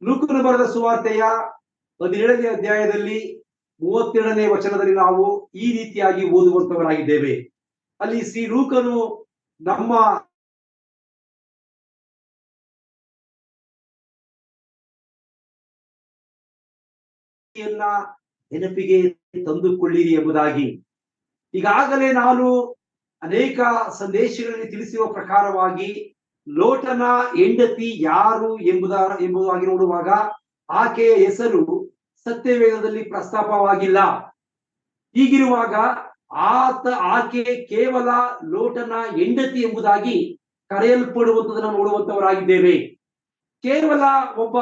ಲೂಕನು ಬರೆದ ಸುವಾರ್ತೆಯ 17ನೇ ಅಧ್ಯಾಯದಲ್ಲಿ 32ನೇ ವಚನದಲ್ಲಿ ನಾವು ಈ ರೀತಿಯಾಗಿ ಓದುವಂತವರಾಗಿದ್ದೇವೆ. ಅಲ್ಲಿ ಶ್ರೀ ಲೂಕನು ನಮ್ಮ ನೆನಪಿಗೆ ತಂದುಕೊಳ್ಳಿರಿ ಎಂಬುದಾಗಿ. ಈಗಾಗಲೇ ನಾನು ಅನೇಕ ಸಂದೇಶಗಳಲ್ಲಿ ತಿಳಿಸಿರುವ ಪ್ರಕಾರವಾಗಿ ಲೋಟನ ಹೆಂಡತಿ ಯಾರು ಎಂಬುದಾಗಿ ನೋಡುವಾಗ ಆಕೆಯ ಹೆಸರು ಸತ್ಯವೇದದಲ್ಲಿ ಪ್ರಸ್ತಾಪವಾಗಿಲ್ಲ. ಹೀಗಿರುವಾಗ ಆಕೆ ಕೇವಲ ಲೋಟನ ಹೆಂಡತಿ ಎಂಬುದಾಗಿ ಕರೆಯಲ್ಪಡುವಂತದನ್ನು ನೋಡುವಂತವರಾಗಿದ್ದೇವೆ. ಕೇವಲ ಒಬ್ಬ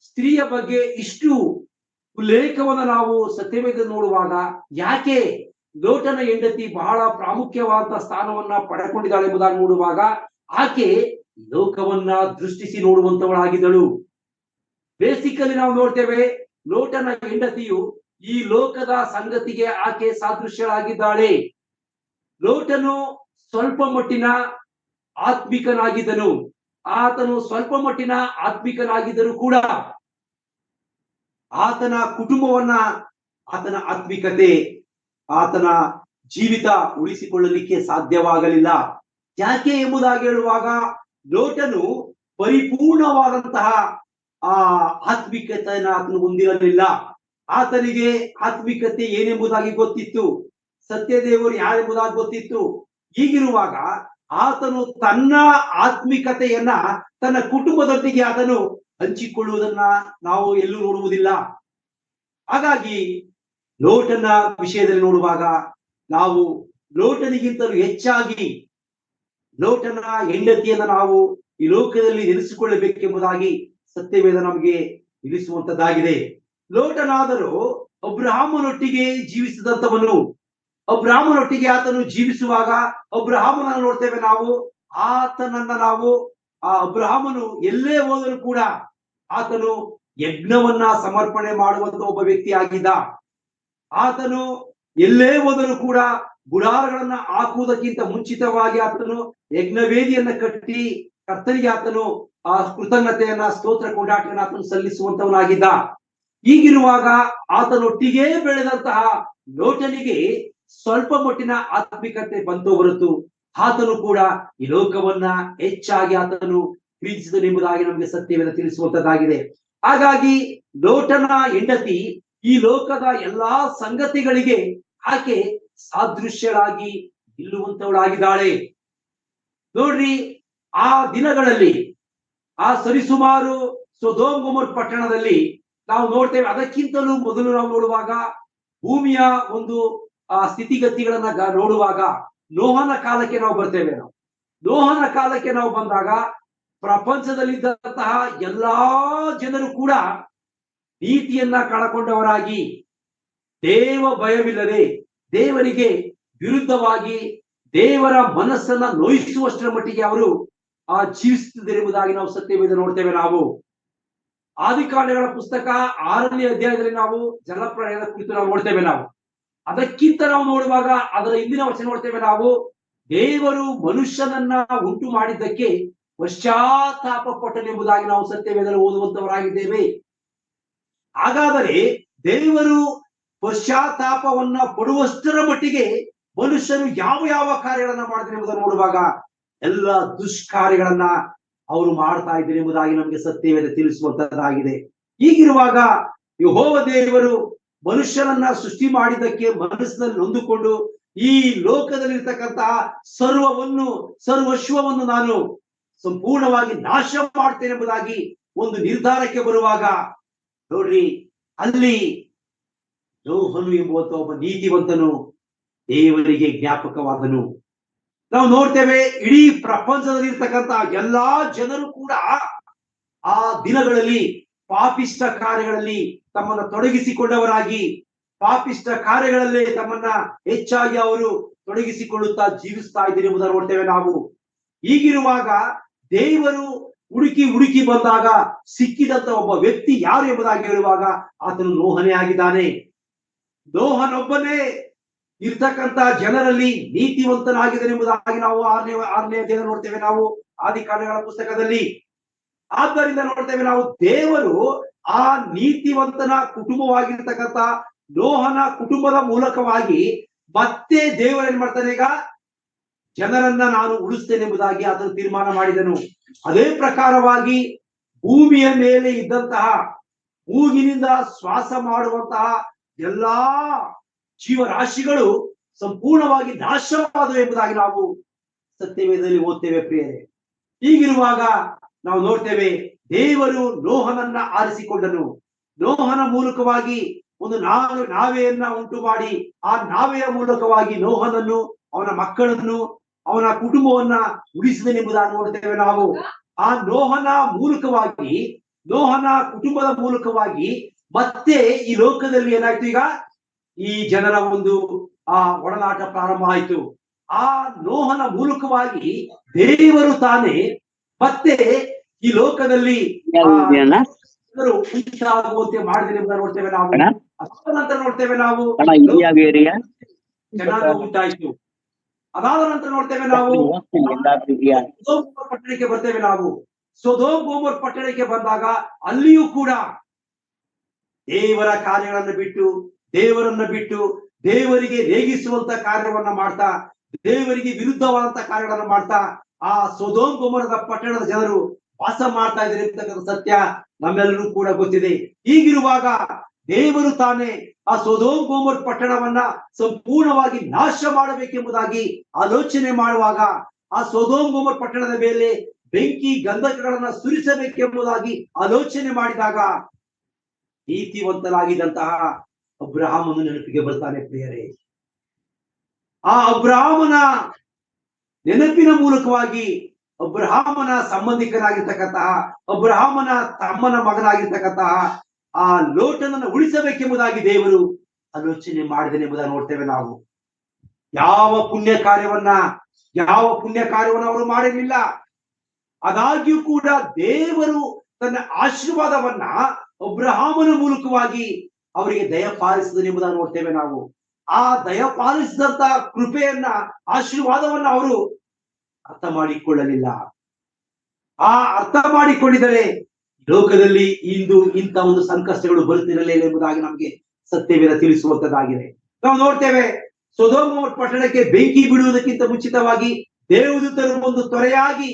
ಸ್ತ್ರೀಯ ಬಗ್ಗೆ ಇಷ್ಟು ಉಲ್ಲೇಖವನ್ನು ನಾವು ಸತ್ಯವೇದ ನೋಡುವಾಗ ಯಾಕೆ ಲೋಟನ ಹೆಂಡತಿ ಬಹಳ ಪ್ರಾಮುಖ್ಯವಾದ ಸ್ಥಾನವನ್ನ ಪಡೆದುಕೊಂಡಿದ್ದಾಳೆ ಎಂಬುದಾಗಿ ನೋಡುವಾಗ ಆಕೆ ಲೋಕವನ್ನ ದೃಷ್ಟಿಸಿ ನೋಡುವಂತವಳಾಗಿದ್ದಳು. ಬೇಸಿಕಲಿ ನಾವು ನೋಡ್ತೇವೆ, ಲೋಟನ ಹೆಂಡತಿಯು ಈ ಲೋಕದ ಸಂಗತಿಗೆ ಆಕೆ ಸಾದೃಶ್ಯಳಾಗಿದ್ದಾಳೆ. ಲೋಟನು ಸ್ವಲ್ಪ ಮಟ್ಟಿನ ಆತ್ಮಿಕನಾಗಿದ್ದನು. ಆತನು ಸ್ವಲ್ಪ ಮಟ್ಟಿನ ಆತ್ಮಿಕನಾಗಿದ್ದರೂ ಕೂಡ ಆತನ ಕುಟುಂಬವನ್ನ, ಆತನ ಆತ್ಮಿಕತೆ, ಆತನ ಜೀವಿತ ಉಳಿಸಿಕೊಳ್ಳಲಿಕ್ಕೆ ಸಾಧ್ಯವಾಗಲಿಲ್ಲ. ಯಾಕೆ ಎಂಬುದಾಗಿ ಹೇಳುವಾಗ ಲೋಟನು ಪರಿಪೂರ್ಣವಾದಂತಹ ಆತ್ಮಿಕತೆಯನ್ನು ಆತನು ಹೊಂದಿರಲಿಲ್ಲ. ಆತನಿಗೆ ಆತ್ಮಿಕತೆ ಏನೆಂಬುದಾಗಿ ಗೊತ್ತಿತ್ತು, ಸತ್ಯದೇವರು ಯಾರೆಂಬುದಾಗಿ ಗೊತ್ತಿತ್ತು. ಹೀಗಿರುವಾಗ ಆತನು ತನ್ನ ಆತ್ಮಿಕತೆಯನ್ನ ತನ್ನ ಕುಟುಂಬದೊಂದಿಗೆ ಆತನು ಹಂಚಿಕೊಳ್ಳುವುದನ್ನ ನಾವು ಎಲ್ಲೂ ನೋಡುವುದಿಲ್ಲ. ಹಾಗಾಗಿ ಲೋಟನ ವಿಷಯದಲ್ಲಿ ನೋಡುವಾಗ ನಾವು ಲೋಟನಿಗಿಂತಲೂ ಹೆಚ್ಚಾಗಿ ಲೋಟನ ಹೆಂಡತಿಯನ್ನ ನಾವು ಈ ಲೋಕದಲ್ಲಿ ನೆನೆಸಿಕೊಳ್ಳಬೇಕೆಂಬುದಾಗಿ ಸತ್ಯವೇದ ನಮಗೆ ತಿಳಿಸುವಂತದ್ದಾಗಿದೆ. ಲೋಟನಾದರೂ ಅಬ್ರಹಾಮನೊಟ್ಟಿಗೆ ಜೀವಿಸಿದಂತವನು. ಅಬ್ರಹಾಮನೊಟ್ಟಿಗೆ ಆತನು ಜೀವಿಸುವಾಗ ಅಬ್ರಹಾಮನನ್ನು ನೋಡ್ತೇವೆ ನಾವು. ಆತನನ್ನ ನಾವು ಅಬ್ರಹಾಮನು ಎಲ್ಲೇ ಹೋದರೂ ಕೂಡ ಆತನು ಯಜ್ಞವನ್ನ ಸಮರ್ಪಣೆ ಮಾಡುವಂತ ಒಬ್ಬ ವ್ಯಕ್ತಿ ಆಗಿದ್ದ. ಆತನು ಎಲ್ಲೇ ಹೋದರೂ ಕೂಡ ಗುಡಾರಗಳನ್ನ ಹಾಕುವುದಕ್ಕಿಂತ ಮುಂಚಿತವಾಗಿ ಆತನು ಯಜ್ಞವೇದಿಯನ್ನ ಕಟ್ಟಿ ಕರ್ತನಿಗೆ ಆತನು ಆ ಕೃತಜ್ಞತೆಯನ್ನ, ಸ್ತೋತ್ರ ಕೊಂಡಾಟವನ್ನ ಆತನು ಸಲ್ಲಿಸುವಂತವನಾಗಿದ್ದ. ಹೀಗಿರುವಾಗ ಆತನೊಟ್ಟಿಗೆ ಬೆಳೆದಂತಹ ಲೋಟನಿಗೆ ಸ್ವಲ್ಪ ಮಟ್ಟಿನ ಆತ್ಮಿಕತೆ ಬಂತು ಹೊರತು ಆತನು ಕೂಡ ಈ ಲೋಕವನ್ನ ಹೆಚ್ಚಾಗಿ ಆತನು ಪ್ರೀತಿಸಿದನೆಂಬುದಾಗಿ ನಮಗೆ ಸತ್ಯವೇದ ತಿಳಿಸುವಂತದ್ದಾಗಿದೆ. ಹಾಗಾಗಿ ಲೋಟನ ಹೆಂಡತಿ ಈ ಲೋಕದ ಎಲ್ಲಾ ಸಂಗತಿಗಳಿಗೆ ಆಕೆ ಸಾದೃಶ್ಯಳಾಗಿ ನಿಲ್ಲುವಂತವಳಾಗಿದ್ದಾಳೆ. ನೋಡ್ರಿ, ಆ ದಿನಗಳಲ್ಲಿ ಆ ಸರಿಸುಮಾರು ಸೊದೋಮ್ ಗೊಮೋರ ಪಟ್ಟಣದಲ್ಲಿ ನಾವು ನೋಡ್ತೇವೆ. ಅದಕ್ಕಿಂತಲೂ ಮೊದಲು ನಾವು ನೋಡುವಾಗ ಭೂಮಿಯ ಒಂದು ಸ್ಥಿತಿಗತಿಗಳನ್ನ ನೋಡುವಾಗ ನೋಹನ ಕಾಲಕ್ಕೆ ನಾವು ಬರ್ತೇವೆ. ನೋಹನ ಕಾಲಕ್ಕೆ ನಾವು ಬಂದಾಗ ಪ್ರಪಂಚದಲ್ಲಿದ್ದಂತಹ ಎಲ್ಲಾ ಜನರು ಕೂಡ ನೀತಿಯನ್ನ ಕಳಕೊಂಡವರಾಗಿ, ದೇವ ಭಯವಿಲ್ಲದೆ ದೇವರಿಗೆ ವಿರುದ್ಧವಾಗಿ ದೇವರ ಮನಸ್ಸನ್ನ ನೋಯಿಸುವಷ್ಟರ ಮಟ್ಟಿಗೆ ಅವರು ಜೀವಿಸುತ್ತಿದ್ದರೆಂಬುದಾಗಿ ನಾವು ಸತ್ಯವೇದ ನೋಡ್ತೇವೆ. ನಾವು ಆದಿಕಾಂಡಗಳ ಪುಸ್ತಕ 6ನೇ ಅಧ್ಯಾಯದಲ್ಲಿ ನಾವು ಜಲಪ್ರಳಯದ ಕುರಿತು ನಾವು ನೋಡ್ತೇವೆ. ನಾವು ಅದಕ್ಕಿಂತ ನಾವು ನೋಡುವಾಗ ಅದರ ಹಿಂದಿನ ವಚನ ನೋಡ್ತೇವೆ. ನಾವು ದೇವರು ಮನುಷ್ಯನನ್ನ ಉಂಟು ಮಾಡಿದ್ದಕ್ಕೆ ಪಶ್ಚಾತ್ತಾಪ ಪಟ್ಟನೆಂಬುದಾಗಿ ನಾವು ಸತ್ಯವೇದದಲ್ಲಿ ಓದುವಂತವರಾಗಿದ್ದೇವೆ. ಹಾಗಾದರೆ ದೇವರು ಪಶ್ಚಾತ್ತಾಪವನ್ನ ಪಡುವಷ್ಟರ ಮಟ್ಟಿಗೆ ಮನುಷ್ಯರು ಯಾವ ಯಾವ ಕಾರ್ಯಗಳನ್ನ ಮಾಡ್ತಾರೆ ಎಂಬುದನ್ನು ನೋಡುವಾಗ ಎಲ್ಲ ದುಷ್ಕಾರ್ಯಗಳನ್ನ ಅವರು ಮಾಡ್ತಾ ಇದ್ದಾರೆ ಎಂಬುದಾಗಿ ನಮಗೆ ಸತ್ಯವೇದ ತಿಳಿಸುವಂತದ್ದಾಗಿದೆ. ಹೀಗಿರುವಾಗ ಯೆಹೋವ ದೇವರು ಮನುಷ್ಯರನ್ನ ಸೃಷ್ಟಿ ಮಾಡಿದ್ದಕ್ಕೆ ಮನಸ್ಸಿನಲ್ಲಿ ನೊಂದುಕೊಂಡು ಈ ಲೋಕದಲ್ಲಿರ್ತಕ್ಕಂತಹ ಸರ್ವಸ್ವವನ್ನು ನಾನು ಸಂಪೂರ್ಣವಾಗಿ ನಾಶ ಮಾಡ್ತೇನೆ ಎಂಬುದಾಗಿ ಒಂದು ನಿರ್ಧಾರಕ್ಕೆ ಬರುವಾಗ ನೋಡ್ರಿ, ಅಲ್ಲಿ ನೋಹನು ಎಂಬುವಂತ ಒಬ್ಬ ನೀತಿವಂತನು ದೇವರಿಗೆ ಜ್ಞಾಪಕವಾದನು. ನಾವು ನೋಡ್ತೇವೆ, ಇಡೀ ಪ್ರಪಂಚದಲ್ಲಿ ಇರ್ತಕ್ಕಂತಹ ಎಲ್ಲಾ ಜನರು ಕೂಡ ಆ ದಿನಗಳಲ್ಲಿ ಪಾಪಿಷ್ಟ ಕಾರ್ಯಗಳಲ್ಲಿ ತಮ್ಮನ್ನ ತೊಡಗಿಸಿಕೊಂಡವರಾಗಿ, ಪಾಪಿಷ್ಟ ಕಾರ್ಯಗಳಲ್ಲೇ ತಮ್ಮನ್ನ ಹೆಚ್ಚಾಗಿ ಅವರು ತೊಡಗಿಸಿಕೊಳ್ಳುತ್ತಾ ಜೀವಿಸ್ತಾ ಇದ್ದಾರೆ ಎಂಬುದನ್ನು ನೋಡ್ತೇವೆ ನಾವು. ಹೀಗಿರುವಾಗ ದೇವರು ಹುಡುಕಿ ಬಂದಾಗ ಸಿಕ್ಕಿದಂತ ಒಬ್ಬ ವ್ಯಕ್ತಿ ಯಾರು ಎಂಬುದಾಗಿ ಹೇಳುವಾಗ ಆತನು ನೋಹನೇ ಆಗಿದ್ದಾನೆ. ನೋಹನೊಬ್ಬನೇ ಇರ್ತಕ್ಕಂತ ಜನರಲ್ಲಿ ನೀತಿವಂತನಾಗಿದ್ದಾನೆ ಎಂಬುದಾಗಿ ನಾವು 6ನೇ ಅಧ್ಯಾಯ ನೋಡ್ತೇವೆ ನಾವು ಆದಿಕಾಂಡಗಳ ಪುಸ್ತಕದಲ್ಲಿ. ಆದ್ದರಿಂದ ನೋಡ್ತೇವೆ ನಾವು, ದೇವರು ಆ ನೀತಿವಂತನ ಕುಟುಂಬವಾಗಿರ್ತಕ್ಕಂಥ ನೋಹನ ಕುಟುಂಬದ ಮೂಲಕವಾಗಿ ಮತ್ತೆ ದೇವರು ಏನ್ ಮಾಡ್ತಾನೆ, ಈಗ ಜನರನ್ನ ನಾನು ಉಳಿಸ್ತೇನೆ ಎಂಬುದಾಗಿ ಆತನು ತೀರ್ಮಾನ ಮಾಡಿದನು. ಅದೇ ಪ್ರಕಾರವಾಗಿ ಭೂಮಿಯ ಮೇಲೆ ಇದ್ದಂತಹ, ಮೂಗಿನಿಂದ ಶ್ವಾಸ ಮಾಡುವಂತಹ ಎಲ್ಲಾ ಜೀವರಾಶಿಗಳು ಸಂಪೂರ್ಣವಾಗಿ ನಾಶವಾದವು ಎಂಬುದಾಗಿ ನಾವು ಸತ್ಯವೇದದಲ್ಲಿ ಓದ್ತೇವೆ ಪ್ರಿಯರೇ. ಹೀಗಿರುವಾಗ ನಾವು ನೋಡ್ತೇವೆ, ದೇವರು ನೋಹನನ್ನ ಆರಿಸಿಕೊಂಡನು. ನೋಹನ ಮೂಲಕವಾಗಿ ಒಂದು ನಾವೆಯನ್ನ ಉಂಟು ಮಾಡಿ, ಆ ನಾವೆಯ ಮೂಲಕವಾಗಿ ನೋಹನನ್ನು, ಅವನ ಮಕ್ಕಳನ್ನು, ಅವನ ಕುಟುಂಬವನ್ನ ಉಳಿಸಿದನೆಂಬುದಾಗಿ ನೋಡ್ತೇವೆ ನಾವು. ಆ ನೋಹನ ಮೂಲಕವಾಗಿ, ನೋಹನ ಕುಟುಂಬದ ಮೂಲಕವಾಗಿ ಮತ್ತೆ ಈ ಲೋಕದಲ್ಲಿ ಏನಾಯ್ತು, ಈಗ ಈ ಜನರ ಒಂದು ಆ ಒಡನಾಟ ಪ್ರಾರಂಭ ಆಯ್ತು. ಆ ನೋಹನ ಮೂಲಕವಾಗಿ ದೇವರು ತಾನೇ ಮತ್ತೆ ಈ ಲೋಕದಲ್ಲಿ ಉಂಟಾಗುವಂತೆ ಮಾಡಿದೆ ಎಂಬುದನ್ನು ನೋಡ್ತೇವೆ ನಾವು. ಅದಾದ ನಂತರ ನೋಡ್ತೇವೆ ನಾವು ಜನಾಂಗ ಉಂಟಾಯ್ತು. ಅದಾದ ನಂತರ ನೋಡ್ತೇವೆ ನಾವು ಪಟ್ಟಣಕ್ಕೆ ಬರ್ತೇವೆ ನಾವು. ಸೊದೋಮ್ ಗೋಮೋರ್ ಪಟ್ಟಣಕ್ಕೆ ಬಂದಾಗ ಅಲ್ಲಿಯೂ ಕೂಡ ದೇವರ ಕಾರ್ಯಗಳನ್ನು ಬಿಟ್ಟು, ದೇವರನ್ನ ಬಿಟ್ಟು, ದೇವರಿಗೆ ರೇಗಿಸುವಂತ ಕಾರ್ಯವನ್ನ ಮಾಡ್ತಾ, ದೇವರಿಗೆ ವಿರುದ್ಧವಾದಂತ ಕಾರ್ಯಗಳನ್ನು ಮಾಡ್ತಾ ಆ ಸೊದೋಮ್ ಗೋಮೋರದ ಪಟ್ಟಣದ ಜನರು ವಾಸ ಮಾಡ್ತಾ ಇದ್ದಾರೆ ಅಂತಕ್ಕಂಥ ಸತ್ಯ ನಮ್ಮೆಲ್ಲರೂ ಕೂಡ ಗೊತ್ತಿದೆ. ಹೀಗಿರುವಾಗ ದೇವರು ತಾನೇ ಆ ಸೊದೋಮ್ ಗೋಮೋರ್ ಪಟ್ಟಣವನ್ನ ಸಂಪೂರ್ಣವಾಗಿ ನಾಶ ಮಾಡಬೇಕೆಂಬುದಾಗಿ ಆಲೋಚನೆ ಮಾಡುವಾಗ, ಆ ಸೊದೋಮ್ ಗೋಮೋರ್ ಪಟ್ಟಣದ ಮೇಲೆ ಬೆಂಕಿ ಗಂಧಕಗಳನ್ನ ಸುರಿಸಬೇಕೆಂಬುದಾಗಿ ಆಲೋಚನೆ ಮಾಡಿದಾಗ ನೀತಿವಂತನಾಗಿದ್ದಂತಹ ಅಬ್ರಹಾಮನ ನೆನಪಿಗೆ ಬರ್ತಾನೆ ಪ್ರಿಯರೇ. ಆ ಅಬ್ರಹಾಮನ ನೆನಪಿನ ಮೂಲಕವಾಗಿ ಅಬ್ರಹಾಮನ ಸಂಬಂಧಿಕನಾಗಿರ್ತಕ್ಕಂತಹ, ಅಬ್ರಹಾಮನ ತಮ್ಮನ ಮಗನಾಗಿರ್ತಕ್ಕಂತಹ ಆ ಲೋಟನನ್ನು ಉಳಿಸಬೇಕೆಂಬುದಾಗಿ ದೇವರು ಆಲೋಚನೆ ಮಾಡಿದನೆ ಎಂಬುದನ್ನು ನೋಡ್ತೇವೆ ನಾವು. ಯಾವ ಪುಣ್ಯ ಕಾರ್ಯವನ್ನ ಅವರು ಮಾಡಿರಲಿಲ್ಲ. ಆದಾಗ್ಯೂ ಕೂಡ ದೇವರು ತನ್ನ ಆಶೀರ್ವಾದವನ್ನ ಅಬ್ರಹಾಮನ ಮೂಲಕವಾಗಿ ಅವರಿಗೆ ದಯಪಾಲಿಸಿದನು ಎಂಬುದನ್ನು ನೋಡ್ತೇವೆ ನಾವು. ಆ ದಯಪಾಲಿಸಿದಂತ ಕೃಪೆಯನ್ನ, ಆಶೀರ್ವಾದವನ್ನ ಅವರು ಅರ್ಥ ಮಾಡಿಕೊಳ್ಳಲಿಲ್ಲ. ಆ ಅರ್ಥ ಮಾಡಿಕೊಂಡಿದರೆ ಲೋಕದಲ್ಲಿ ಇಂದು ಇಂಥ ಒಂದು ಸಂಕಷ್ಟಗಳು ಬರುತ್ತಿರಲಿಲ್ಲ ಎಂಬುದಾಗಿ ನಮಗೆ ಸತ್ಯವೇದ ತಿಳಿಸುವಂತದ್ದಾಗಿದೆ. ನಾವು ನೋಡ್ತೇವೆ, ಸೊದೋಮ್ ಪಟ್ಟಣಕ್ಕೆ ಬೆಂಕಿ ಬಿಡುವುದಕ್ಕಿಂತ ಮುಂಚಿತವಾಗಿ ದೇವದೂತರು ಒಂದು ತ್ವರೆಯಾಗಿ,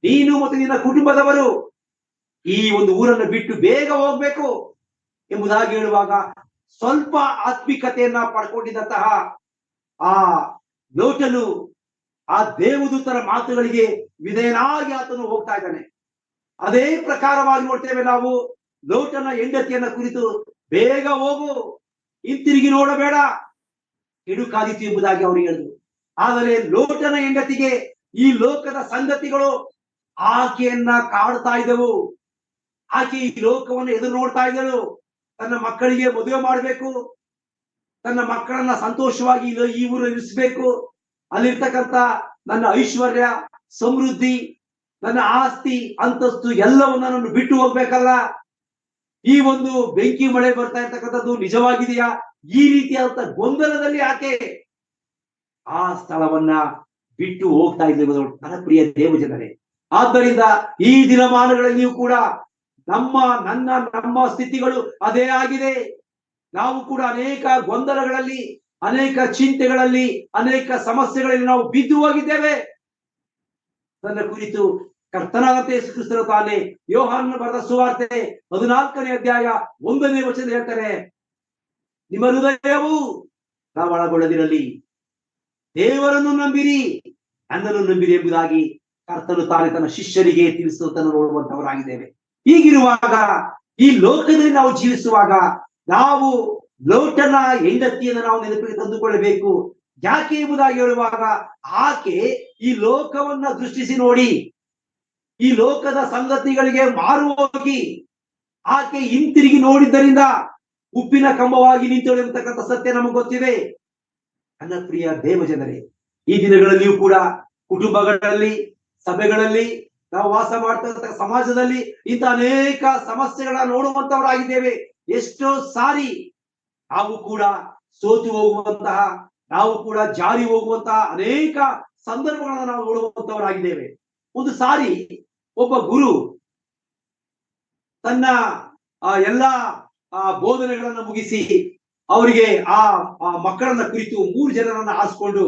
ನೀನು ಮತ್ತು ನಿನ್ನ ಕುಟುಂಬದವರು ಈ ಒಂದು ಊರನ್ನು ಬಿಟ್ಟು ಬೇಗ ಹೋಗ್ಬೇಕು ಎಂಬುದಾಗಿ ಹೇಳುವಾಗ, ಸ್ವಲ್ಪ ಆತ್ಮಿಕತೆಯನ್ನ ಪಡ್ಕೊಂಡಿದ್ದಂತಹ ಆ ಲೋಟನು ಆ ದೇವದೂತರ ಮಾತುಗಳಿಗೆ ವಿಧೇಯನಾಗಿ ಆತನು ಹೋಗ್ತಾ ಇದ್ದಾನೆ. ಅದೇ ಪ್ರಕಾರವಾಗಿ ನೋಡ್ತೇವೆ ನಾವು, ಲೋಟನ ಹೆಂಡತಿಯನ್ನ ಕುರಿತು, ಬೇಗ ಹೋಗು, ಹಿಂತಿರುಗಿ ನೋಡಬೇಡ, ಕೆಡುಕಾದೀತು ಎಂಬುದಾಗಿ ಅವರು ಹೇಳಿದ್ರು. ಆದರೆ ಲೋಟನ ಹೆಂಡತಿಗೆ ಈ ಲೋಕದ ಸಂಗತಿಗಳು ಆಕೆಯನ್ನ ಕಾಡ್ತಾ ಇದ್ದವು. ಆಕೆ ಈ ಲೋಕವನ್ನು ಎದುರು ನೋಡ್ತಾ ಇದ್ದಳು. ತನ್ನ ಮಕ್ಕಳಿಗೆ ಮದುವೆ ಮಾಡಬೇಕು, ತನ್ನ ಮಕ್ಕಳನ್ನ ಸಂತೋಷವಾಗಿ ಈ ಊರು ಇರಿಸಬೇಕು, ಅಲ್ಲಿರ್ತಕ್ಕಂಥ ನನ್ನ ಐಶ್ವರ್ಯ, ಸಮೃದ್ಧಿ, ನನ್ನ ಆಸ್ತಿ, ಅಂತಸ್ತು ಎಲ್ಲವನ್ನ ನಾನು ಬಿಟ್ಟು ಹೋಗ್ಬೇಕಲ್ಲ. ಈ ಒಂದು ಬೆಂಕಿ ಮಳೆ ಬರ್ತಾ ಇರ್ತಕ್ಕಂಥದ್ದು ನಿಜವಾಗಿದೆಯಾ? ಈ ರೀತಿಯಾದಂತ ಗೊಂದಲದಲ್ಲಿ ಆಕೆ ಆ ಸ್ಥಳವನ್ನ ಬಿಟ್ಟು ಹೋಗ್ತಾ ಇದ್ದೇವೆ ನನ್ನ ಪ್ರಿಯ ದೇವಜನರೇ. ಆದ್ದರಿಂದ ಈ ದಿನಮಾನಗಳಲ್ಲಿಯೂ ಕೂಡ ನಮ್ಮ ಸ್ಥಿತಿಗಳು ಅದೇ ಆಗಿದೆ. ನಾವು ಕೂಡ ಅನೇಕ ಗೊಂದಲಗಳಲ್ಲಿ, ಅನೇಕ ಚಿಂತೆಗಳಲ್ಲಿ, ಅನೇಕ ಸಮಸ್ಯೆಗಳಲ್ಲಿ ನಾವು ಬಿದ್ದು ಹೋಗಿದ್ದೇವೆ. ನನ್ನ ಕುರಿತು ಕರ್ತನಾದ ಯೇಸು ಕ್ರಿಸ್ತನು ತಾನೇ ಯೋಹಾನನ ಬರೆದ ಸುವಾರ್ತೆ 14ನೇ ಅಧ್ಯಾಯ 1ನೇ ವಚನ ಹೇಳ್ತಾರೆ, ನಿಮ್ಮ ಹೃದಯವು ಒಳಗೊಳ್ಳದಿರಲಿ, ದೇವರನ್ನು ನಂಬಿರಿ, ನನ್ನನ್ನು ನಂಬಿರಿ ಎಂಬುದಾಗಿ ಕರ್ತನು ತಾನೇ ತನ್ನ ಶಿಷ್ಯರಿಗೆ ತಿಳಿಸುವುದನ್ನು ನೋಡುವಂತವರಾಗಿದ್ದೇವೆ. ಹೀಗಿರುವಾಗ ಈ ಲೋಕದಲ್ಲಿ ನಾವು ಜೀವಿಸುವಾಗ ನಾವು ಲೋಟನ ಹೆಂಡತಿಯನ್ನು ನಾವು ನೆನಪಿಗೆ ತಂದುಕೊಳ್ಳಬೇಕು. ಯಾಕೆ ಎಂಬುದಾಗಿ ಹೇಳುವಾಗ, ಆಕೆ ಈ ಲೋಕವನ್ನ ದೃಷ್ಟಿಸಿ ನೋಡಿ, ಈ ಲೋಕದ ಸಂಗತಿಗಳಿಗೆ ಮಾರು ಹೋಗಿ ಆಕೆ ಹಿಂತಿರುಗಿ ನೋಡಿದ್ದರಿಂದ ಉಪ್ಪಿನ ಕಂಬವಾಗಿ ನಿಂತಳು ಎಂಬತಕ್ಕಂಥ ಸತ್ಯ ನಮಗೆ ಗೊತ್ತಿದೆ. ನನ್ನ ಪ್ರಿಯ ದೇವಜನರೇ, ಈ ದಿನಗಳಲ್ಲಿಯೂ ಕೂಡ ಕುಟುಂಬಗಳಲ್ಲಿ, ಸಭೆಗಳಲ್ಲಿ, ನಾವು ವಾಸ ಮಾಡ್ತಕ್ಕಂಥ ಸಮಾಜದಲ್ಲಿ ಇಂಥ ಅನೇಕ ಸಮಸ್ಯೆಗಳನ್ನ ನೋಡುವಂತವರಾಗಿದ್ದೇವೆ. ಎಷ್ಟೋ ಸಾರಿ ನಾವು ಕೂಡ ಸೋತು ಹೋಗುವಂತಹ, ನಾವು ಕೂಡ ಜಾರಿ ಹೋಗುವಂತಹ ಅನೇಕ ಸಂದರ್ಭಗಳನ್ನ ನಾವು ನೋಡುವಂತವರಾಗಿದ್ದೇವೆ. ಒಂದು ಸಾರಿ ಒಬ್ಬ ಗುರು ತನ್ನ ಎಲ್ಲಾ ಬೋಧನೆಗಳನ್ನ ಮುಗಿಸಿ ಅವರಿಗೆ ಆ ಮಕ್ಕಳನ್ನ ಕುರಿತು 3 ಜನರನ್ನ ಆರಿಸ್ಕೊಂಡು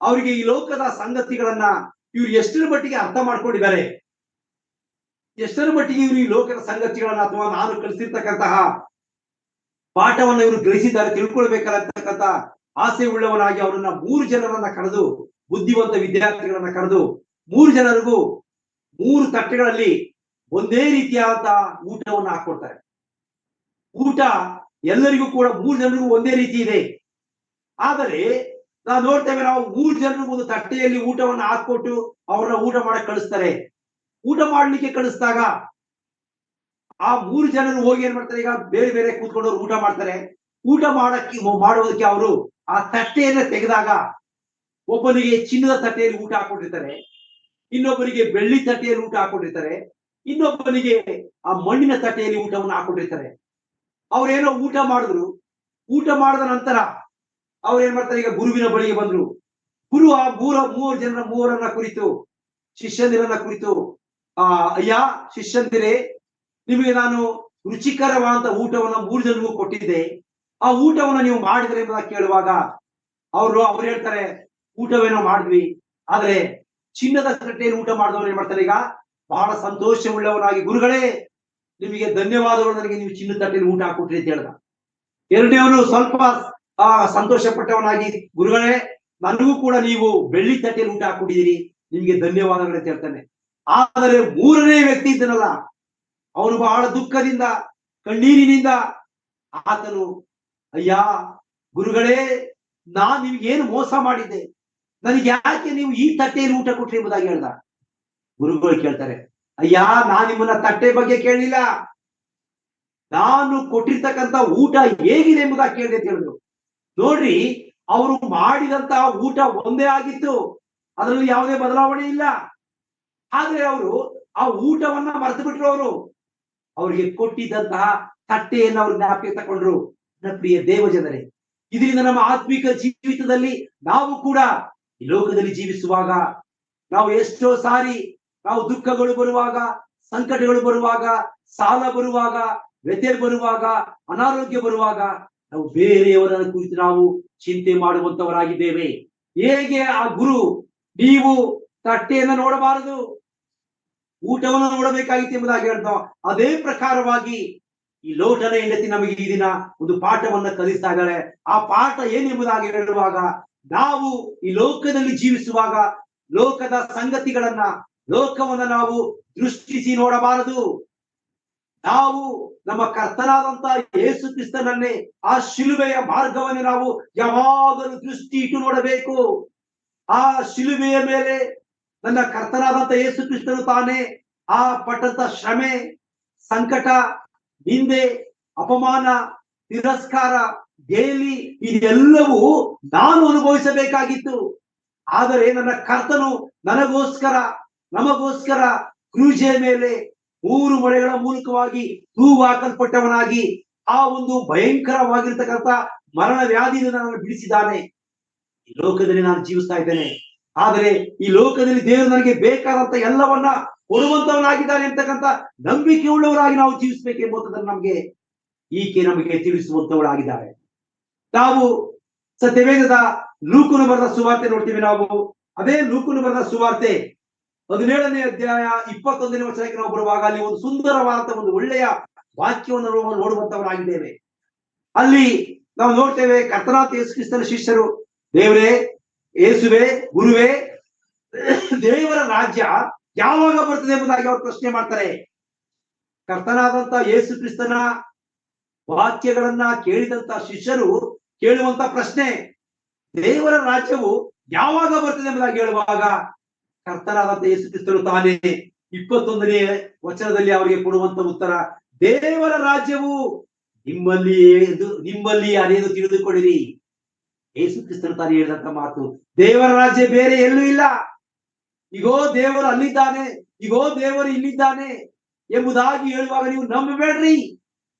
ಅವರಿಗೆ ಈ ಲೋಕದ ಸಂಗತಿಗಳನ್ನ ಇವ್ರು ಎಷ್ಟರ ಮಟ್ಟಿಗೆ ಅರ್ಥ ಮಾಡ್ಕೊಂಡಿದ್ದಾರೆ, ಎಷ್ಟರ ಮಟ್ಟಿಗೆ ಇವರು ಈ ಲೋಕದ ಸಂಗತಿಗಳನ್ನ ಅಥವಾ ನಾನು ಕಲಿಸಿರ್ತಕ್ಕಂತಹ ಪಾಠವನ್ನ ಇವರು ಗ್ರಹಿಸಿದ್ದಾರೆ, ತಿಳ್ಕೊಳ್ಬೇಕಂತಕ್ಕಂತ ಆಸೆ ಉಳ್ಳವನಾಗಿ ಅವರನ್ನ 3 ಜನರನ್ನ ಕರೆದು, ಬುದ್ಧಿವಂತ ವಿದ್ಯಾರ್ಥಿಗಳನ್ನ ಕರೆದು 3 ಜನರಿಗೂ 3 ತಟ್ಟೆಗಳಲ್ಲಿ ಒಂದೇ ರೀತಿಯಾದಂತಹ ಊಟವನ್ನು ಹಾಕೊಡ್ತಾರೆ. ಊಟ ಎಲ್ಲರಿಗೂ ಕೂಡ 3 ಜನರಿಗೂ ಒಂದೇ ರೀತಿ ಇದೆ. ಆದರೆ ನಾವು ನೋಡ್ತೇವೆ, ನಾವು 3 ಜನರಿಗೂ ಒಂದು ತಟ್ಟೆಯಲ್ಲಿ ಊಟವನ್ನು ಹಾಕೊಟ್ಟು ಅವ್ರನ್ನ ಊಟ ಮಾಡಕ್ ಕಳಿಸ್ತಾರೆ. ಊಟ ಮಾಡ್ಲಿಕ್ಕೆ ಕಳಿಸಿದಾಗ ಆ 3 ಜನರು ಹೋಗಿ ಏನ್ ಮಾಡ್ತಾರೆ, ಈಗ ಬೇರೆ ಬೇರೆ ಕೂತ್ಕೊಂಡು ಊಟ ಮಾಡ್ತಾರೆ. ಊಟ ಮಾಡುವುದಕ್ಕೆ ಅವರು ಆ ತಟ್ಟೆಯನ್ನ ತೆಗೆದಾಗ ಒಬ್ಬನಿಗೆ ಚಿನ್ನದ ತಟ್ಟೆಯಲ್ಲಿ ಊಟ ಹಾಕೊಂಡಿರ್ತಾರೆ, ಇನ್ನೊಬ್ಬರಿಗೆ ಬೆಳ್ಳಿ ತಟ್ಟೆಯಲ್ಲಿ ಊಟ ಹಾಕೊಂಡಿರ್ತಾರೆ, ಇನ್ನೊಬ್ಬನಿಗೆ ಆ ಮಣ್ಣಿನ ತಟ್ಟೆಯಲ್ಲಿ ಊಟವನ್ನು ಹಾಕೊಂಡಿರ್ತಾರೆ. ಅವ್ರೇನೋ ಊಟ ಮಾಡಿದ್ರು. ಊಟ ಮಾಡಿದ ನಂತರ ಅವ್ರು ಏನ್ ಮಾಡ್ತಾರೆ, ಈಗ ಗುರುವಿನ ಬಳಿಗೆ ಬಂದ್ರು. ಗುರು ಆ 3 ಮೂವರನ್ನ ಕುರಿತು, ಶಿಷ್ಯಂದಿರನ್ನ ಕುರಿತು, ಅಯ್ಯ ಶಿಷ್ಯಂದಿರೇ, ನಿಮಗೆ ನಾನು ರುಚಿಕರವಾದಂತ ಊಟವನ್ನ 3 ಜನರಿಗೂ ಕೊಟ್ಟಿದ್ದೆ, ಆ ಊಟವನ್ನ ನೀವು ಮಾಡಿದ್ರೆ ಅಂತ ಕೇಳುವಾಗ ಅವ್ರು ಹೇಳ್ತಾರೆ, ಊಟವೇನೋ ಮಾಡಿದ್ವಿ, ಆದ್ರೆ ಚಿನ್ನದ ತಟ್ಟೆಯಲ್ಲಿ ಊಟ ಮಾಡಿದವರು ಏನ್ ಮಾಡ್ತಾರೆ, ಈಗ ಬಹಳ ಸಂತೋಷವುಳ್ಳವನಾಗಿ, ಗುರುಗಳೇ ನಿಮಗೆ ಧನ್ಯವಾದಗಳು, ನನಗೆ ನೀವು ಚಿನ್ನದ ತಟ್ಟೆಯಲ್ಲಿ ಊಟ ಹಾಕೊಟ್ರಿ ಅಂತ ಹೇಳ್ದ. ಎರಡನೇವನು ಸ್ವಲ್ಪ ಸಂತೋಷ ಪಟ್ಟವನಾಗಿ, ಗುರುಗಳೇ ನನಗೂ ಕೂಡ ನೀವು ಬೆಳ್ಳಿ ತಟ್ಟೆಯಲ್ಲಿ ಊಟ ಹಾಕೊಟ್ಟಿದ್ದೀರಿ, ನಿಮ್ಗೆ ಧನ್ಯವಾದಗಳು ಅಂತ ಹೇಳ್ತಾನೆ. ಆದರೆ 3ನೇ ವ್ಯಕ್ತಿ ಇದ್ದನಲ್ಲ, ಅವನು ಬಹಳ ದುಃಖದಿಂದ, ಕಣ್ಣೀರಿನಿಂದ ಆತನು, ಅಯ್ಯ ಗುರುಗಳೇ, ನಾನ್ ನಿಮ್ಗೇನು ಮೋಸ ಮಾಡಿದ್ದೆ, ನನಗೆ ಯಾಕೆ ನೀವು ಈ ತಟ್ಟೆಯಲ್ಲಿ ಊಟ ಕೊಟ್ರಿ ಎಂಬುದಾಗಿ ಹೇಳ್ದ. ಗುರುಗಳು ಕೇಳ್ತಾರೆ, ಅಯ್ಯ ನಾನ್ ನಿಮ್ಮನ್ನ ತಟ್ಟೆ ಬಗ್ಗೆ ಕೇಳಲಿಲ್ಲ, ನಾನು ಕೊಟ್ಟಿರ್ತಕ್ಕಂತ ಊಟ ಹೇಗಿದೆ ಎಂಬುದಾಗಿ ಕೇಳಿದೆ ಅಂತ ಹೇಳಿದ್ರು. ನೋಡ್ರಿ, ಅವರು ಮಾಡಿದಂತಹ ಊಟ ಒಂದೇ ಆಗಿತ್ತು, ಅದರಲ್ಲಿ ಯಾವುದೇ ಬದಲಾವಣೆ ಇಲ್ಲ. ಆದ್ರೆ ಅವರು ಆ ಊಟವನ್ನ ಮರೆತು ಬಿಟ್ರು. ಅವರಿಗೆ ಕೊಟ್ಟಿದ್ದಂತಹ ತಟ್ಟೆಯನ್ನು ಅವ್ರು ಜ್ಞಾಪಕ ತಕೊಂಡ್ರು. ನನ್ನ ಪ್ರಿಯ ದೇವ ಜನರೇ, ಇದರಿಂದ ನಮ್ಮ ಆತ್ಮಿಕ ಜೀವಿತದಲ್ಲಿ ನಾವು ಕೂಡ ಈ ಲೋಕದಲ್ಲಿ ಜೀವಿಸುವಾಗ ನಾವು ಎಷ್ಟೋ ಸಾರಿ ನಾವು ದುಃಖಗಳು ಬರುವಾಗ, ಸಂಕಟಗಳು ಬರುವಾಗ, ಸಾಲ ಬರುವಾಗ, ವ್ಯಥೆ ಬರುವಾಗ, ಅನಾರೋಗ್ಯ ಬರುವಾಗ ನಾವು ಬೇರೆಯವರನ್ನ ಕುರಿತು ನಾವು ಚಿಂತೆ ಮಾಡುವಂತವರಾಗಿದ್ದೇವೆ. ಹೇಗೆ ಆ ಗುರು, ನೀವು ತಟ್ಟೆಯನ್ನು ನೋಡಬಾರದು, ಊಟವನ್ನು ನೋಡಬೇಕಾಗಿತ್ತು ಎಂಬುದಾಗಿ ಹೇಳ್ದ, ಅದೇ ಪ್ರಕಾರವಾಗಿ ಈ ಲೋಟನ ಹೆಂಡತಿ ನಮಗೆ ಈ ದಿನ ಒಂದು ಪಾಠವನ್ನ ಕಲಿಸ್ತಾ ಇದ್ದಾರೆ. ಆ ಪಾಠ ಏನೆಂಬುದಾಗಿ ಹೇಳುವಾಗ, ನಾವು ಈ ಲೋಕದಲ್ಲಿ ಜೀವಿಸುವಾಗ ಲೋಕದ ಸಂಗತಿಗಳನ್ನ, ಲೋಕವನ್ನ ನಾವು ದೃಷ್ಟಿಸಿ ನೋಡಬಾರದು. ನಾವು ನಮ್ಮ ಕರ್ತನಾದಂತ ಯೇಸು ಕ್ರಿಸ್ತನನ್ನೇ, ಆ ಶಿಲುಬೆಯ ಮಾರ್ಗವನ್ನೇ ನಾವು ಯಾವಾಗಲೂ ದೃಷ್ಟಿ ಇಟ್ಟು ನೋಡಬೇಕು. ಆ ಶಿಲುಬೆಯ ಮೇಲೆ ನನ್ನ ಕರ್ತನಾದಂತ ಯೇಸು ಕ್ರಿಸ್ತನು ತಾನೇ ಆ ಪಟ್ಟಂತ ಶ್ರಮೆ, ಸಂಕಟ, ನಿಂದೆ, ಅಪಮಾನ, ತಿರಸ್ಕಾರ, ಗೇಲಿ ಇದೆಲ್ಲವೂ ನಾನು ಅನುಭವಿಸಬೇಕಾಗಿತ್ತು. ಆದರೆ ನನ್ನ ಕರ್ತನು ನನಗೋಸ್ಕರ, ನಮಗೋಸ್ಕರ ಕ್ರೂಜೆ ಮೇಲೆ 3 ಮೊಳೆಗಳ ಮೂಲಕವಾಗಿ ತೂಗು ಹಾಕಲ್ಪಟ್ಟವನಾಗಿ ಆ ಒಂದು ಭಯಂಕರವಾಗಿರ್ತಕ್ಕಂಥ ಮರಣ ವ್ಯಾಧಿಯಿಂದ ನನ್ನನ್ನು ಬಿಡಿಸಿದ್ದಾನೆ. ಈ ಲೋಕದಲ್ಲಿ ನಾನು ಜೀವಿಸ್ತಾ ಇದ್ದೇನೆ, ಆದರೆ ಈ ಲೋಕದಲ್ಲಿ ದೇವರು ನನಗೆ ಬೇಕಾದಂತ ಎಲ್ಲವನ್ನ ಕೊಡುವಂತವನಾಗಿದ್ದಾನೆ ಅಂತಕ್ಕಂಥ ನಂಬಿಕೆ ಉಳ್ಳವರಾಗಿ ನಾವು ಜೀವಿಸಬೇಕೆಂಬುದನ್ನು ನಮಗೆ ತಿಳಿಸುವಂತವಳಾಗಿದ್ದಾರೆ. ನಾವು ಸತ್ಯವೇದದ ಲೂಕನು ಬರೆದ ಸುವಾರ್ತೆ ನೋಡ್ತೀವಿ. ನಾವು ಅದೇ ಲೂಕನು ಬರೆದ ಸುವಾರ್ತೆ 17ನೇ ಅಧ್ಯಾಯ 21ನೇ ವಚನಕ್ಕೆ ನಾವು ಬರುವಾಗ ಅಲ್ಲಿ ಒಂದು ಸುಂದರವಾದಂತಹ ಒಂದು ಒಳ್ಳೆಯ ವಾಕ್ಯವನ್ನು ನೋಡುವಂತವರಾಗಿದ್ದೇವೆ. ಅಲ್ಲಿ ನಾವು ನೋಡ್ತೇವೆ, ಕರ್ತನಾದ ಯೇಸು ಕ್ರಿಸ್ತನ ಶಿಷ್ಯರು, ದೇವರೇ, ಯೇಸುವೆ, ಗುರುವೇ, ದೇವರ ರಾಜ್ಯ ಯಾವಾಗ ಬರ್ತದೆ ಎಂಬುದಾಗಿ ಅವರು ಪ್ರಶ್ನೆ ಮಾಡ್ತಾರೆ. ಕರ್ತನಾದಂತ ಯೇಸು ಕ್ರಿಸ್ತನ ವಾಕ್ಯಗಳನ್ನ ಕೇಳಿದಂತ ಶಿಷ್ಯರು ಕೇಳುವಂತ ಪ್ರಶ್ನೆ, ದೇವರ ರಾಜ್ಯವು ಯಾವಾಗ ಬರ್ತದೆ ಎಂಬುದಾಗಿ ಹೇಳುವಾಗ ಕರ್ತನಾದಂತ ಯೇಸು ಕ್ರಿಸ್ತರು ತಾನೇ 21ನೇ ವಚನದಲ್ಲಿ ಅವರಿಗೆ ಕೊಡುವಂತ ಉತ್ತರ, ದೇವರ ರಾಜ್ಯವು ನಿಮ್ಮಲ್ಲಿ ಅದೇನು ತಿಳಿದುಕೊಳ್ಳಿರಿ. ಯೇಸು ಕ್ರಿಸ್ತರು ತಾನೇ ಹೇಳಿದಂತ ಮಾತು, ದೇವರ ರಾಜ್ಯ ಬೇರೆ ಎಲ್ಲೂ ಇಲ್ಲ. ಈಗೋ ದೇವರು ಅಲ್ಲಿದ್ದಾನೆ, ಈಗೋ ದೇವರು ಇಲ್ಲಿದ್ದಾನೆ ಎಂಬುದಾಗಿ ಹೇಳುವಾಗ ನೀವು ನಂಬಬೇಡ್ರಿ.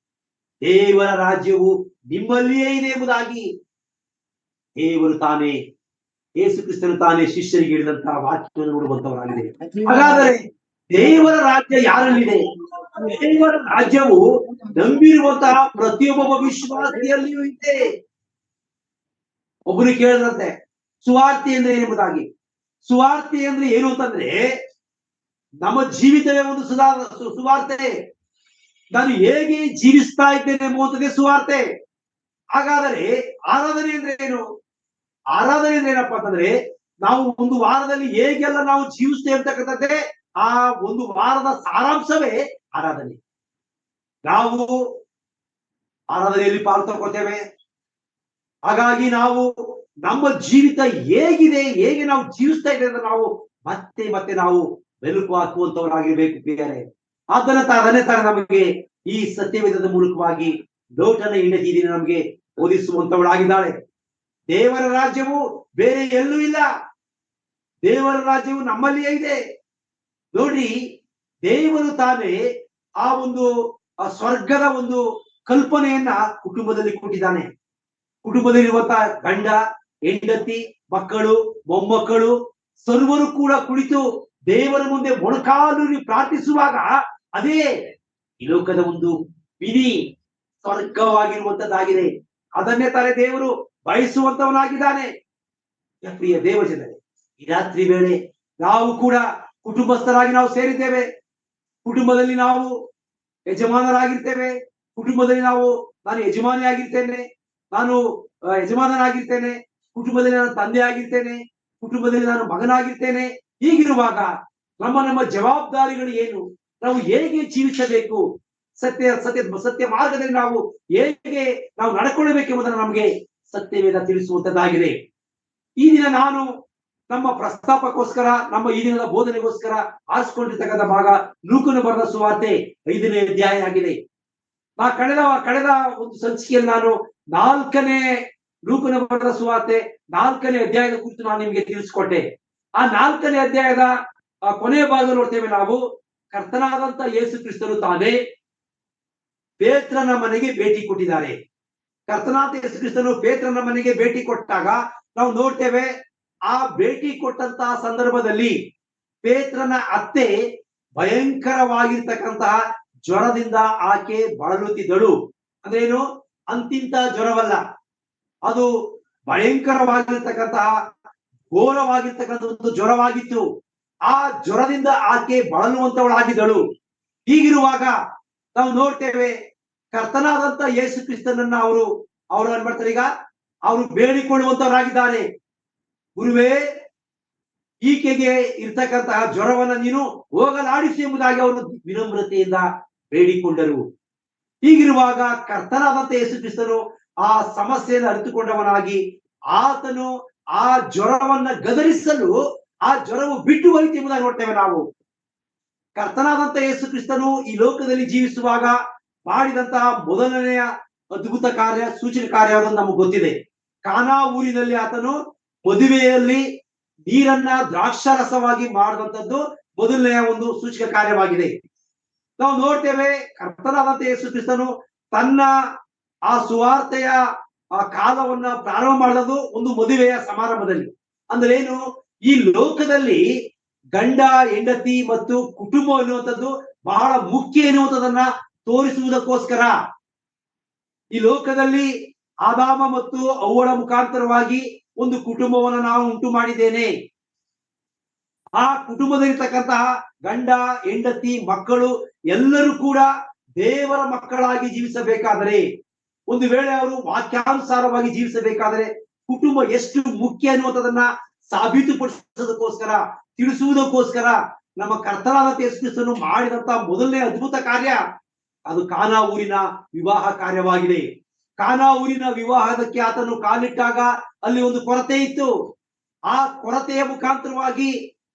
ದೇವರ ರಾಜ್ಯವು ನಿಮ್ಮಲ್ಲಿಯೇ ಇದೆ ಎಂಬುದಾಗಿ ದೇವರು ತಾನೇ, ಯೇಸು ಕ್ರಿಸ್ತನು ತಾನೇ ಶಿಷ್ಯರಿಗೆ ಹೇಳಿದಂತಹ ವಾಕ್ಯವನ್ನು ನೋಡುವಂತವರಾಗಿದೆ. ಹಾಗಾದರೆ ದೇವರ ರಾಜ್ಯ ಯಾರಲ್ಲಿದೆ? ದೇವರ ರಾಜ್ಯವು ನಂಬಿರುವಂತಹ ಪ್ರತಿಯೊಬ್ಬ ವಿಶ್ವಾಸಿಯಲ್ಲಿಯೂ ಇದೆ. ಒಬ್ಬರು ಕೇಳಿದ್ರಂತೆ ಸುವಾರ್ತೆ ಅಂದ್ರೆ ಎಂಬುದಾಗಿ. ಸುವಾರ್ತೆ ಅಂದ್ರೆ ಏನು ಅಂತಂದ್ರೆ ನಮ್ಮ ಜೀವಿತವೇ ಒಂದು ಸುವಾರ್ತೆ. ನಾನು ಹೇಗೆ ಜೀವಿಸ್ತಾ ಇದ್ದೇನೆ ಎಂಬುವಂಥದ್ದೇ ಸುವಾರ್ತೆ. ಹಾಗಾದರೆ ಆರಾಧನೆ ಅಂದ್ರೆ ಏನು? ಆರಾಧನೆ ಅಂದ್ರೆ ಏನಪ್ಪಾ ಅಂತಂದ್ರೆ ನಾವು ಒಂದು ವಾರದಲ್ಲಿ ಹೇಗೆಲ್ಲ ನಾವು ಜೀವಿಸ್ತೇವೆ ಅಂತಕ್ಕಂಥದ್ದೇ ಆ ಒಂದು ವಾರದ ಸಾರಾಂಶವೇ ಆರಾಧನೆ. ನಾವು ಆರಾಧನೆಯಲ್ಲಿ ಪಾಲು ತಗೊಳ್ತೇವೆ. ಹಾಗಾಗಿ ನಾವು ನಮ್ಮ ಜೀವಿತ ಹೇಗಿದೆ, ಹೇಗೆ ನಾವು ಜೀವಿಸ್ತಾ ಇದ್ದೇವೆ ಅಂತ ನಾವು ಮತ್ತೆ ಮತ್ತೆ ನಾವು ಮೆಲುಕು ಹಾಕುವಂತವರಾಗಿರ್ಬೇಕು ಪ್ರಿಯರೇ. ಅದನ್ನೇ ತರ ನಮಗೆ ಈ ಸತ್ಯವೇದದ ಮೂಲಕವಾಗಿ ಲೋಟನ ಹೆಂಡತಿ ನಮಗೆ ಬೋಧಿಸುವಂತವಳಾಗಿದ್ದಾಳೆ. ದೇವರ ರಾಜ್ಯವು ಬೇರೆ ಎಲ್ಲೂ ಇಲ್ಲ. ದೇವರ ರಾಜ್ಯವು ನಮ್ಮಲ್ಲಿಯೇ ಇದೆ. ನೋಡ್ರಿ, ದೇವರು ತಾನೇ ಆ ಒಂದು ಸ್ವರ್ಗದ ಒಂದು ಕಲ್ಪನೆಯನ್ನ ಕುಟುಂಬದಲ್ಲಿ ಕೊಟ್ಟಿದ್ದಾನೆ. ಕುಟುಂಬದಲ್ಲಿರುವಂತಹ ಗಂಡ, ಹೆಂಡತಿ, ಮಕ್ಕಳು, ಮೊಮ್ಮಕ್ಕಳು ಸರ್ವರು ಕೂಡ ಕುಳಿತು ದೇವರ ಮುಂದೆ ಮೊಣಕಾಲೂರಿ ಪ್ರಾರ್ಥಿಸುವಾಗ ಅದೇ ಈ ಲೋಕದ ಒಂದು ವಿಧಿ ಸ್ವರ್ಗವಾಗಿರುವಂತದ್ದಾಗಿದೆ. ಅದನ್ನೇ ತಾನೇ ದೇವರು ಬಯಸುವಂತವನಾಗಿದ್ದಾನೆ. ಪ್ರಿಯ ದೇವ ಜನರೇ, ಈ ರಾತ್ರಿ ವೇಳೆ ನಾವು ಕೂಡ ಕುಟುಂಬಸ್ಥರಾಗಿ ನಾವು ಸೇರಿದ್ದೇವೆ. ಕುಟುಂಬದಲ್ಲಿ ನಾವು ಯಜಮಾನರಾಗಿರ್ತೇವೆ. ಕುಟುಂಬದಲ್ಲಿ ನಾನು ಯಜಮಾನಿಯಾಗಿರ್ತೇನೆ, ನಾನು ಯಜಮಾನನಾಗಿರ್ತೇನೆ, ಕುಟುಂಬದಲ್ಲಿ ನಾನು ತಂದೆ ಆಗಿರ್ತೇನೆ, ಕುಟುಂಬದಲ್ಲಿ ನಾನು ಮಗನಾಗಿರ್ತೇನೆ. ಹೀಗಿರುವಾಗ ನಮ್ಮ ಜವಾಬ್ದಾರಿಗಳು ಏನು? ನಾವು ಹೇಗೆ ಜೀವಿಸಬೇಕು? ಸತ್ಯ ಮಾರ್ಗದಲ್ಲಿ ನಾವು ಹೇಗೆ ನಾವು ನಡ್ಕೊಳ್ಳಬೇಕೆಂಬುದನ್ನು ನಮಗೆ ಸತ್ಯವೇದ ತಿಳಿಸುವಂತದ್ದಾಗಿದೆ. ಈ ದಿನ ನಾನು ನಮ್ಮ ಪ್ರಸ್ತಾಪಕ್ಕೋಸ್ಕರ, ನಮ್ಮ ಈ ದಿನದ ಬೋಧನೆಗೋಸ್ಕರ ಆರಿಸಿಕೊಂಡಿರ್ತಕ್ಕಂಥ ಭಾಗ ಲೂಕನು ಬರೆದ ಸುವಾರ್ತೆ 5ನೇ ಅಧ್ಯಾಯ ಆಗಿದೆ. ಕಳೆದ ಒಂದು ಸಂಚಿಕೆಯಲ್ಲಿ ನಾನು 4ನೇ ಲೂಕನು ಬರೆದ ಸುವಾರ್ತೆ 4ನೇ ಅಧ್ಯಾಯದ ಕುರಿತು ನಾನು ನಿಮಗೆ ತಿಳಿಸಿಕೊಟ್ಟೆ. ಆ 4ನೇ ಅಧ್ಯಾಯದ ಕೊನೆಯ ಭಾಗ ನೋಡ್ತೇವೆ ನಾವು. ಕರ್ತನಾದಂತ ಯೇಸು ಕ್ರಿಸ್ತನು ತಾನೇ ಪೇತ್ರನ ಮನೆಗೆ ಭೇಟಿ ಕೊಟ್ಟಿದ್ದಾರೆ. ಕರ್ತನಾದ ಯೇಸು ಕ್ರಿಸ್ತನು ಪೇತ್ರನ ಮನೆಗೆ ಭೇಟಿ ಕೊಟ್ಟಾಗ ನಾವು ನೋಡ್ತೇವೆ, ಆ ಭೇಟಿ ಕೊಟ್ಟಂತಹ ಸಂದರ್ಭದಲ್ಲಿ ಪೇತ್ರನ ಅತ್ತೆ ಭಯಂಕರವಾಗಿರ್ತಕ್ಕಂತಹ ಜ್ವರದಿಂದ ಆಕೆ ಬಳಲುತ್ತಿದ್ದಳು. ಅಂದ್ರೇನು? ಅಂತಿಂತ ಜ್ವರವಲ್ಲ, ಅದು ಭಯಂಕರವಾಗಿರ್ತಕ್ಕಂತಹ ಘೋರವಾಗಿರ್ತಕ್ಕಂಥ ಒಂದು ಜ್ವರವಾಗಿತ್ತು. ಆ ಜ್ವರದಿಂದ ಆಕೆ ಬಳಲುವಂತವಳಾಗಿದ್ದಳು. ಹೀಗಿರುವಾಗ ನಾವು ನೋಡ್ತೇವೆ, ಕರ್ತನಾದಂತ ಯೇಸು ಕ್ರಿಸ್ತನನ್ನ ಅವರು ಏನ್ ಮಾಡ್ತಾರೆ? ಈಗ ಅವರು ಬೇಡಿಕೊಳ್ಳುವಂತವರಾಗಿದ್ದಾರೆ. ಗುರುವೇ, ಈಕೆಗೆ ಇರ್ತಕ್ಕಂತಹ ಜ್ವರವನ್ನ ನೀನು ಹೋಗಲಾಡಿಸಿ ಎಂಬುದಾಗಿ ಅವರು ವಿನಮ್ರತೆಯಿಂದ ಬೇಡಿಕೊಂಡರು. ಹೀಗಿರುವಾಗ ಕರ್ತನಾದಂತ ಯೇಸು ಕ್ರಿಸ್ತನು ಆ ಸಮಸ್ಯೆಯನ್ನು ಅರಿತುಕೊಂಡವನಾಗಿ ಆತನು ಆ ಜ್ವರವನ್ನ ಗದರಿಸಲು ಆ ಜ್ವರವು ಬಿಟ್ಟು ಹೋಯಿತು ಎಂಬುದಾಗಿ ನೋಡ್ತೇವೆ ನಾವು. ಕರ್ತನಾದಂತ ಯೇಸು ಕ್ರಿಸ್ತನು ಈ ಲೋಕದಲ್ಲಿ ಜೀವಿಸುವಾಗ ಮಾಡಿದಂತಹ ಮೊದಲನೆಯ ಅದ್ಭುತ ಕಾರ್ಯ, ಸೂಚಕ ಕಾರ್ಯ ನಮಗೆ ಗೊತ್ತಿದೆ. ಕಾನಾ ಊರಿನಲ್ಲಿ ಆತನು ಮದುವೆಯಲ್ಲಿ ನೀರನ್ನ ದ್ರಾಕ್ಷಾರಸವಾಗಿ ಮಾಡಿದಂಥದ್ದು ಮೊದಲನೆಯ ಒಂದು ಸೂಚಕ ಕಾರ್ಯವಾಗಿದೆ. ನಾವು ನೋಡ್ತೇವೆ, ಕರ್ತನಾದಂತ ಯೇಸು ಕ್ರಿಸ್ತನು ತನ್ನ ಆ ಸುವಾರ್ತೆಯ ಆ ಕಾಲವನ್ನ ಪ್ರಾರಂಭ ಮಾಡೋದು ಒಂದು ಮದುವೆಯ ಸಮಾರಂಭದಲ್ಲಿ. ಅಂದ್ರೆ ಏನು? ಈ ಲೋಕದಲ್ಲಿ ಗಂಡ, ಹೆಂಡತಿ ಮತ್ತು ಕುಟುಂಬ ಎನ್ನುವಂಥದ್ದು ಬಹಳ ಮುಖ್ಯ ಎನ್ನುವಂಥದ್ದನ್ನ ತೋರಿಸುವುದಕ್ಕೋಸ್ಕರ ಈ ಲೋಕದಲ್ಲಿ ಆದಾಮ ಮತ್ತು ಅವ್ವಳ ಮುಖಾಂತರವಾಗಿ ಒಂದು ಕುಟುಂಬವನ್ನು ನಾವು ಉಂಟು ಮಾಡಿದ್ದೇನೆ. ಆ ಕುಟುಂಬದಲ್ಲಿರ್ತಕ್ಕಂತಹ ಗಂಡ, ಹೆಂಡತಿ, ಮಕ್ಕಳು ಎಲ್ಲರೂ ಕೂಡ ದೇವರ ಮಕ್ಕಳಾಗಿ ಜೀವಿಸಬೇಕಾದರೆ, ಒಂದು ವೇಳೆ ಅವರು ವಾಕ್ಯಾನುಸಾರವಾಗಿ ಜೀವಿಸಬೇಕಾದರೆ ಕುಟುಂಬ ಎಷ್ಟು ಮುಖ್ಯ ಅನ್ನುವಂಥದ್ದನ್ನ ಸಾಬೀತುಪಡಿಸೋದಕ್ಕೋಸ್ಕರ, ತಿಳಿಸುವುದಕ್ಕೋಸ್ಕರ ನಮ್ಮ ಕರ್ತನಾದ ಯೇಸು ಕ್ರಿಸ್ತನು ಮಾಡಿದಂತ ಮೊದಲನೇ ಅದ್ಭುತ ಕಾರ್ಯ ಅದು ಕಾನಾ ಊರಿನ ವಿವಾಹ ಕಾರ್ಯವಾಗಿದೆ. ಕಾನಾ ಊರಿನ ವಿವಾಹದಕ್ಕೆ ಆತನು ಕಾಲಿಟ್ಟಾಗ ಅಲ್ಲಿ ಒಂದು ಕೊರತೆ ಇತ್ತು. ಆ ಕೊರತೆಯ ಮುಖಾಂತರವಾಗಿ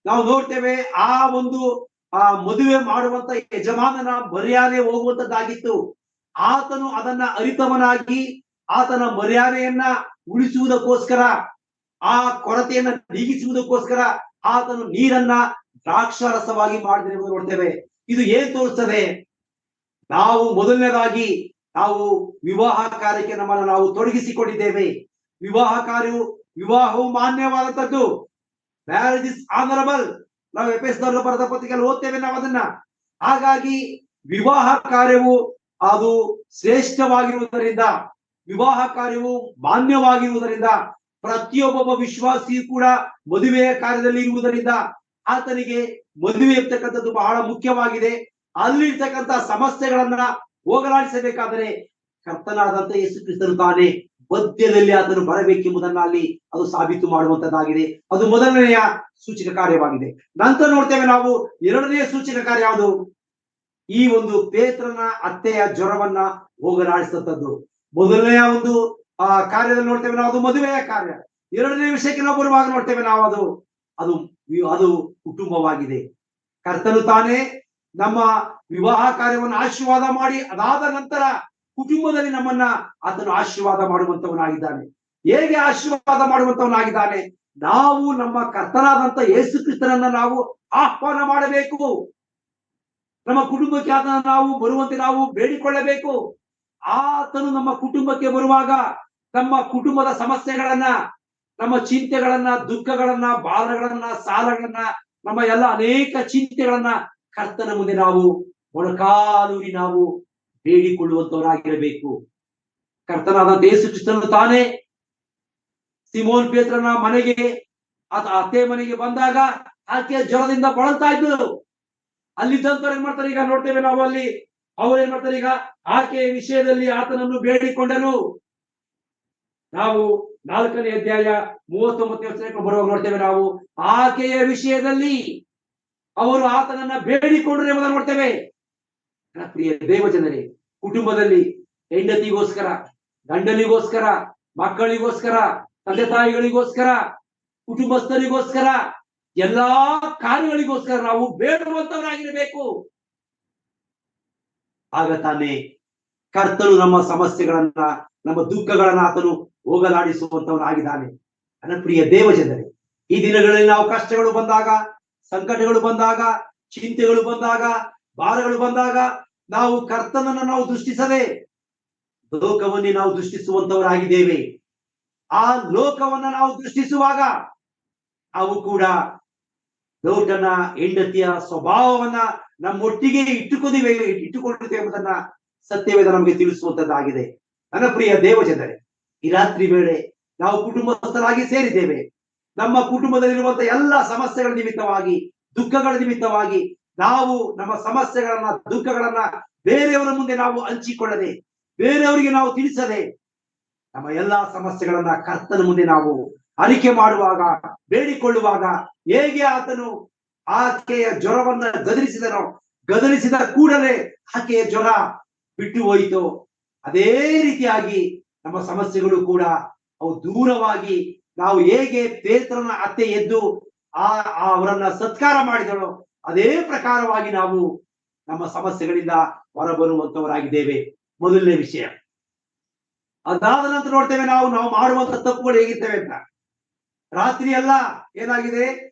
ನಾವು ನೋಡ್ತೇವೆ, ಆ ಒಂದು ಮದುವೆ ಮಾಡುವಂತ ಯಜಮಾನನ ಮರ್ಯಾದೆ ಹೋಗುವಂತದ್ದಾಗಿತ್ತು. ಆತನು ಅದನ್ನ ಅರಿತವನಾಗಿ ಆತನ ಮರ್ಯಾದೆಯನ್ನ ಉಳಿಸುವುದಕ್ಕೋಸ್ಕರ, ಆ ಕೊರತೆಯನ್ನ ನೀಗಿಸುವುದಕ್ಕೋಸ್ಕರ ಆತನು ನೀರನ್ನ ದ್ರಾಕ್ಷಾರಸವಾಗಿ ಮಾಡಿದ ನೋಡ್ತೇವೆ. ಇದು ಏನ್ ತೋರಿಸ್ತದೆ? ನಾವು ಮೊದಲನೇದಾಗಿ ನಾವು ವಿವಾಹ ಕಾರ್ಯಕ್ಕೆ ನಮ್ಮನ್ನು ನಾವು ತೊಡಗಿಸಿಕೊಂಡಿದ್ದೇವೆ. ವಿವಾಹವು ಮಾನ್ಯವಾದಂಥದ್ದು. Marriage is honourable. ನಾವು ಎಫೆಸದವರಿಗೆ ಬರೆದ ಪತ್ರಿಕೆಯಲ್ಲಿ ಓದ್ತೇವೆ ನಾವು ಅದನ್ನ. ಹಾಗಾಗಿ ವಿವಾಹ ಕಾರ್ಯವು ಅದು ಶ್ರೇಷ್ಠವಾಗಿರುವುದರಿಂದ, ವಿವಾಹ ಕಾರ್ಯವು ಮಾನ್ಯವಾಗಿರುವುದರಿಂದ, ಪ್ರತಿಯೊಬ್ಬ ವಿಶ್ವಾಸಿಯು ಕೂಡ ಮದುವೆಯ ಕಾರ್ಯದಲ್ಲಿ ಇರುವುದರಿಂದ ಆತನಿಗೆ ಮದುವೆ ಇರ್ತಕ್ಕಂಥದ್ದು ಬಹಳ ಮುಖ್ಯವಾಗಿದೆ. ಅಲ್ಲಿರ್ತಕ್ಕಂಥ ಸಮಸ್ಯೆಗಳನ್ನ ಹೋಗಲಾಡಿಸಬೇಕಾದರೆ ಕರ್ತನಾದಂತ ಯೇಸು ಕ್ರಿಸ್ತನು ತಾನೇ ಮಧ್ಯದಲ್ಲಿ ಆತನು ಬರಬೇಕೆಂಬುದನ್ನ ಅಲ್ಲಿ ಅದು ಸಾಬೀತು ಮಾಡುವಂತದ್ದಾಗಿದೆ. ಅದು ಮೊದಲನೆಯ ಸೂಚಕ ಕಾರ್ಯವಾಗಿದೆ. ನಂತರ ನೋಡ್ತೇವೆ ನಾವು ಎರಡನೆಯ ಸೂಚಕ ಕಾರ್ಯ ಯಾವುದು? ಈ ಒಂದು ಪೇತ್ರನ ಅತ್ತೆಯ ಜ್ವರವನ್ನ ಹೋಗಲಾಡಿಸತಕ್ಕದ್ದು. ಮೊದಲನೆಯ ಒಂದು ಕಾರ್ಯದಲ್ಲಿ ನೋಡ್ತೇವೆ ನಾವು, ಅದು ಮದುವೆಯ ಕಾರ್ಯ. ಎರಡನೇ ವಿಷಯಕ್ಕೆ ನಾವು ಬರುವಾಗ ನೋಡ್ತೇವೆ ನಾವು, ಅದು ಅದು ಕುಟುಂಬವಾಗಿದೆ. ಕರ್ತನು ತಾನೇ ನಮ್ಮ ವಿವಾಹ ಕಾರ್ಯವನ್ನು ಆಶೀರ್ವಾದ ಮಾಡಿ ಅದಾದ ನಂತರ ಕುಟುಂಬದಲ್ಲಿ ನಮ್ಮನ್ನ ಆತನು ಆಶೀರ್ವಾದ ಮಾಡುವಂತವನಾಗಿದ್ದಾನೆ. ಹೇಗೆ ಆಶೀರ್ವಾದ ಮಾಡುವಂತವನಾಗಿದ್ದಾನೆ? ನಾವು ನಮ್ಮ ಕರ್ತನಾದಂತ ಯೇಸು ಕ್ರಿಸ್ತನನ್ನ ನಾವು ಆಹ್ವಾನ ಮಾಡಬೇಕು. ನಮ್ಮ ಕುಟುಂಬಕ್ಕೆ ಆತನ ನಾವು ಬರುವಂತೆ ನಾವು ಬೇಡಿಕೊಳ್ಳಬೇಕು. ಆತನು ನಮ್ಮ ಕುಟುಂಬಕ್ಕೆ ಬರುವಾಗ ನಮ್ಮ ಕುಟುಂಬದ ಸಮಸ್ಯೆಗಳನ್ನ, ನಮ್ಮ ಚಿಂತೆಗಳನ್ನ, ದುಃಖಗಳನ್ನ, ಭಾರಗಳನ್ನ, ಸಾಲಗಳನ್ನ, ನಮ್ಮ ಎಲ್ಲ ಅನೇಕ ಚಿಂತೆಗಳನ್ನ ಕರ್ತನ ಮುಂದೆ ನಾವು ಮೊಣಕಾಲೂರಿ ನಾವು ಬೇಡಿಕೊಳ್ಳುವಂತವರಾಗಿರಬೇಕು. ಕರ್ತನಾದಂತ ಯೇಸು ಕ್ರಿಸ್ತನು ತಾನೇ ಸಿಮೋನ್ ಪೇತ್ರನ ಮನೆಗೆ ಅತ್ತೆ ಮನೆಗೆ ಬಂದಾಗ ಆಕೆ ಜ್ವರದಿಂದ ಬಳಲ್ತಾ ಇದ್ದರು. ಅಲ್ಲಿದ್ದಂತವ್ರು ಏನ್ ಮಾಡ್ತಾರೆ ಈಗ ನೋಡ್ತೇವೆ ನಾವು, ಅಲ್ಲಿ ಅವ್ರು ಏನ್ ಮಾಡ್ತಾರೆ ಈಗ ಆಕೆಯ ವಿಷಯದಲ್ಲಿ ಆತನನ್ನು ಬೇಡಿಕೊಂಡರು. ನಾವು 4ನೇ ಅಧ್ಯಾಯ 39ನೇ ವಚನಕ್ಕೆ ಬರುವಾಗ ನೋಡ್ತೇವೆ ನಾವು, ಆಕೆಯ ವಿಷಯದಲ್ಲಿ ಅವರು ಆತನನ್ನ ಬೇಡಿಕೊಂಡ್ರು ಎಂಬುದನ್ನು ನೋಡ್ತೇವೆ. ಪ್ರಿಯ ದೇವಜನರೇ, ಕುಟುಂಬದಲ್ಲಿ ಹೆಂಡತಿಗೋಸ್ಕರ, ಗಂಡನಿಗೋಸ್ಕರ, ಮಕ್ಕಳಿಗೋಸ್ಕರ, ತಂದೆ ತಾಯಿಗಳಿಗೋಸ್ಕರ, ಕುಟುಂಬಸ್ಥರಿಗೋಸ್ಕರ, ಎಲ್ಲಾ ಕಾರ್ಯಗಳಿಗೋಸ್ಕರ ನಾವು ಬೇಡುವಂತವರಾಗಿರಬೇಕು. ಆಗ ತಾನೇ ಕರ್ತನು ನಮ್ಮ ಸಮಸ್ಯೆಗಳನ್ನ, ನಮ್ಮ ದುಃಖಗಳನ್ನ ಆತನು ಹೋಗಲಾಡಿಸುವಂತವನಾಗಿದ್ದಾನೆ. ನನ್ನ ಪ್ರಿಯ ದೇವಜನರೇ, ಈ ದಿನಗಳಲ್ಲಿ ನಾವು ಕಷ್ಟಗಳು ಬಂದಾಗ, ಸಂಕಟಗಳು ಬಂದಾಗ, ಚಿಂತೆಗಳು ಬಂದಾಗ, ಭಾರಗಳು ಬಂದಾಗ ನಾವು ಕರ್ತನನ್ನ ನಾವು ದೃಷ್ಟಿಸದೆ ಲೋಕವನ್ನೇ ನಾವು ದೃಷ್ಟಿಸುವಂತವರಾಗಿದ್ದೇವೆ. ಆ ಲೋಕವನ್ನ ನಾವು ದೃಷ್ಟಿಸುವಾಗ ನಾವು ಕೂಡ ಲೋಟನ ಹೆಂಡತಿಯ ಸ್ವಭಾವವನ್ನ ನಮ್ಮೊಟ್ಟಿಗೆ ಇಟ್ಟುಕೊಂಡಿದ್ದೇವೆ ಎಂಬುದನ್ನ ಸತ್ಯವೇದ ನಮಗೆ ತಿಳಿಸುವಂತದ್ದಾಗಿದೆ. ನನ್ನ ಪ್ರಿಯ ದೇವಜನರೇ, ಈ ರಾತ್ರಿ ವೇಳೆ ನಾವು ಕುಟುಂಬಸ್ಥರಾಗಿ ಸೇರಿದ್ದೇವೆ. ನಮ್ಮ ಕುಟುಂಬದಲ್ಲಿರುವಂತಹ ಎಲ್ಲ ಸಮಸ್ಯೆಗಳ ನಿಮಿತ್ತವಾಗಿ, ದುಃಖಗಳ ನಿಮಿತ್ತವಾಗಿ ನಾವು ನಮ್ಮ ಸಮಸ್ಯೆಗಳನ್ನ, ದುಃಖಗಳನ್ನ ಬೇರೆಯವರ ಮುಂದೆ ನಾವು ಹಂಚಿಕೊಳ್ಳದೆ, ಬೇರೆಯವರಿಗೆ ನಾವು ತಿಳಿಸದೆ, ನಮ್ಮ ಎಲ್ಲಾ ಸಮಸ್ಯೆಗಳನ್ನ ಕರ್ತನ ಮುಂದೆ ನಾವು ಅರಿಕೆ ಮಾಡುವಾಗ, ಬೇಡಿಕೊಳ್ಳುವಾಗ, ಹೇಗೆ ಆತನು ಆಕೆಯ ಜ್ವರವನ್ನ ಗದರಿಸಿದನೋ, ಗದರಿಸಿದ ಕೂಡಲೇ ಆಕೆಯ ಜ್ವರ ಬಿಟ್ಟು ಹೋಯಿತು, ಅದೇ ರೀತಿಯಾಗಿ ನಮ್ಮ ಸಮಸ್ಯೆಗಳು ಕೂಡ ಅವು ದೂರವಾಗಿ, ನಾವು ಹೇಗೆ ಪೇತ್ರನ ಅತ್ತೆ ಎದ್ದು ಅವರನ್ನ ಸತ್ಕಾರ ಮಾಡಿದಳೋ ಅದೇ ಪ್ರಕಾರವಾಗಿ ನಾವು ನಮ್ಮ ಸಮಸ್ಯೆಗಳಿಂದ ಹೊರಬರುವಂತವರಾಗಿದ್ದೇವೆ. ಮೊದಲನೇ ವಿಷಯ. ಅದಾದ ನಂತರ ನೋಡ್ತೇವೆ ನಾವು ಮಾಡುವಂತ ತಪ್ಪುಗಳು ಹೇಗಿರ್ತೇವೆ ಅಂತ. ರಾತ್ರಿ ಎಲ್ಲ ಏನಾಗಿದೆ,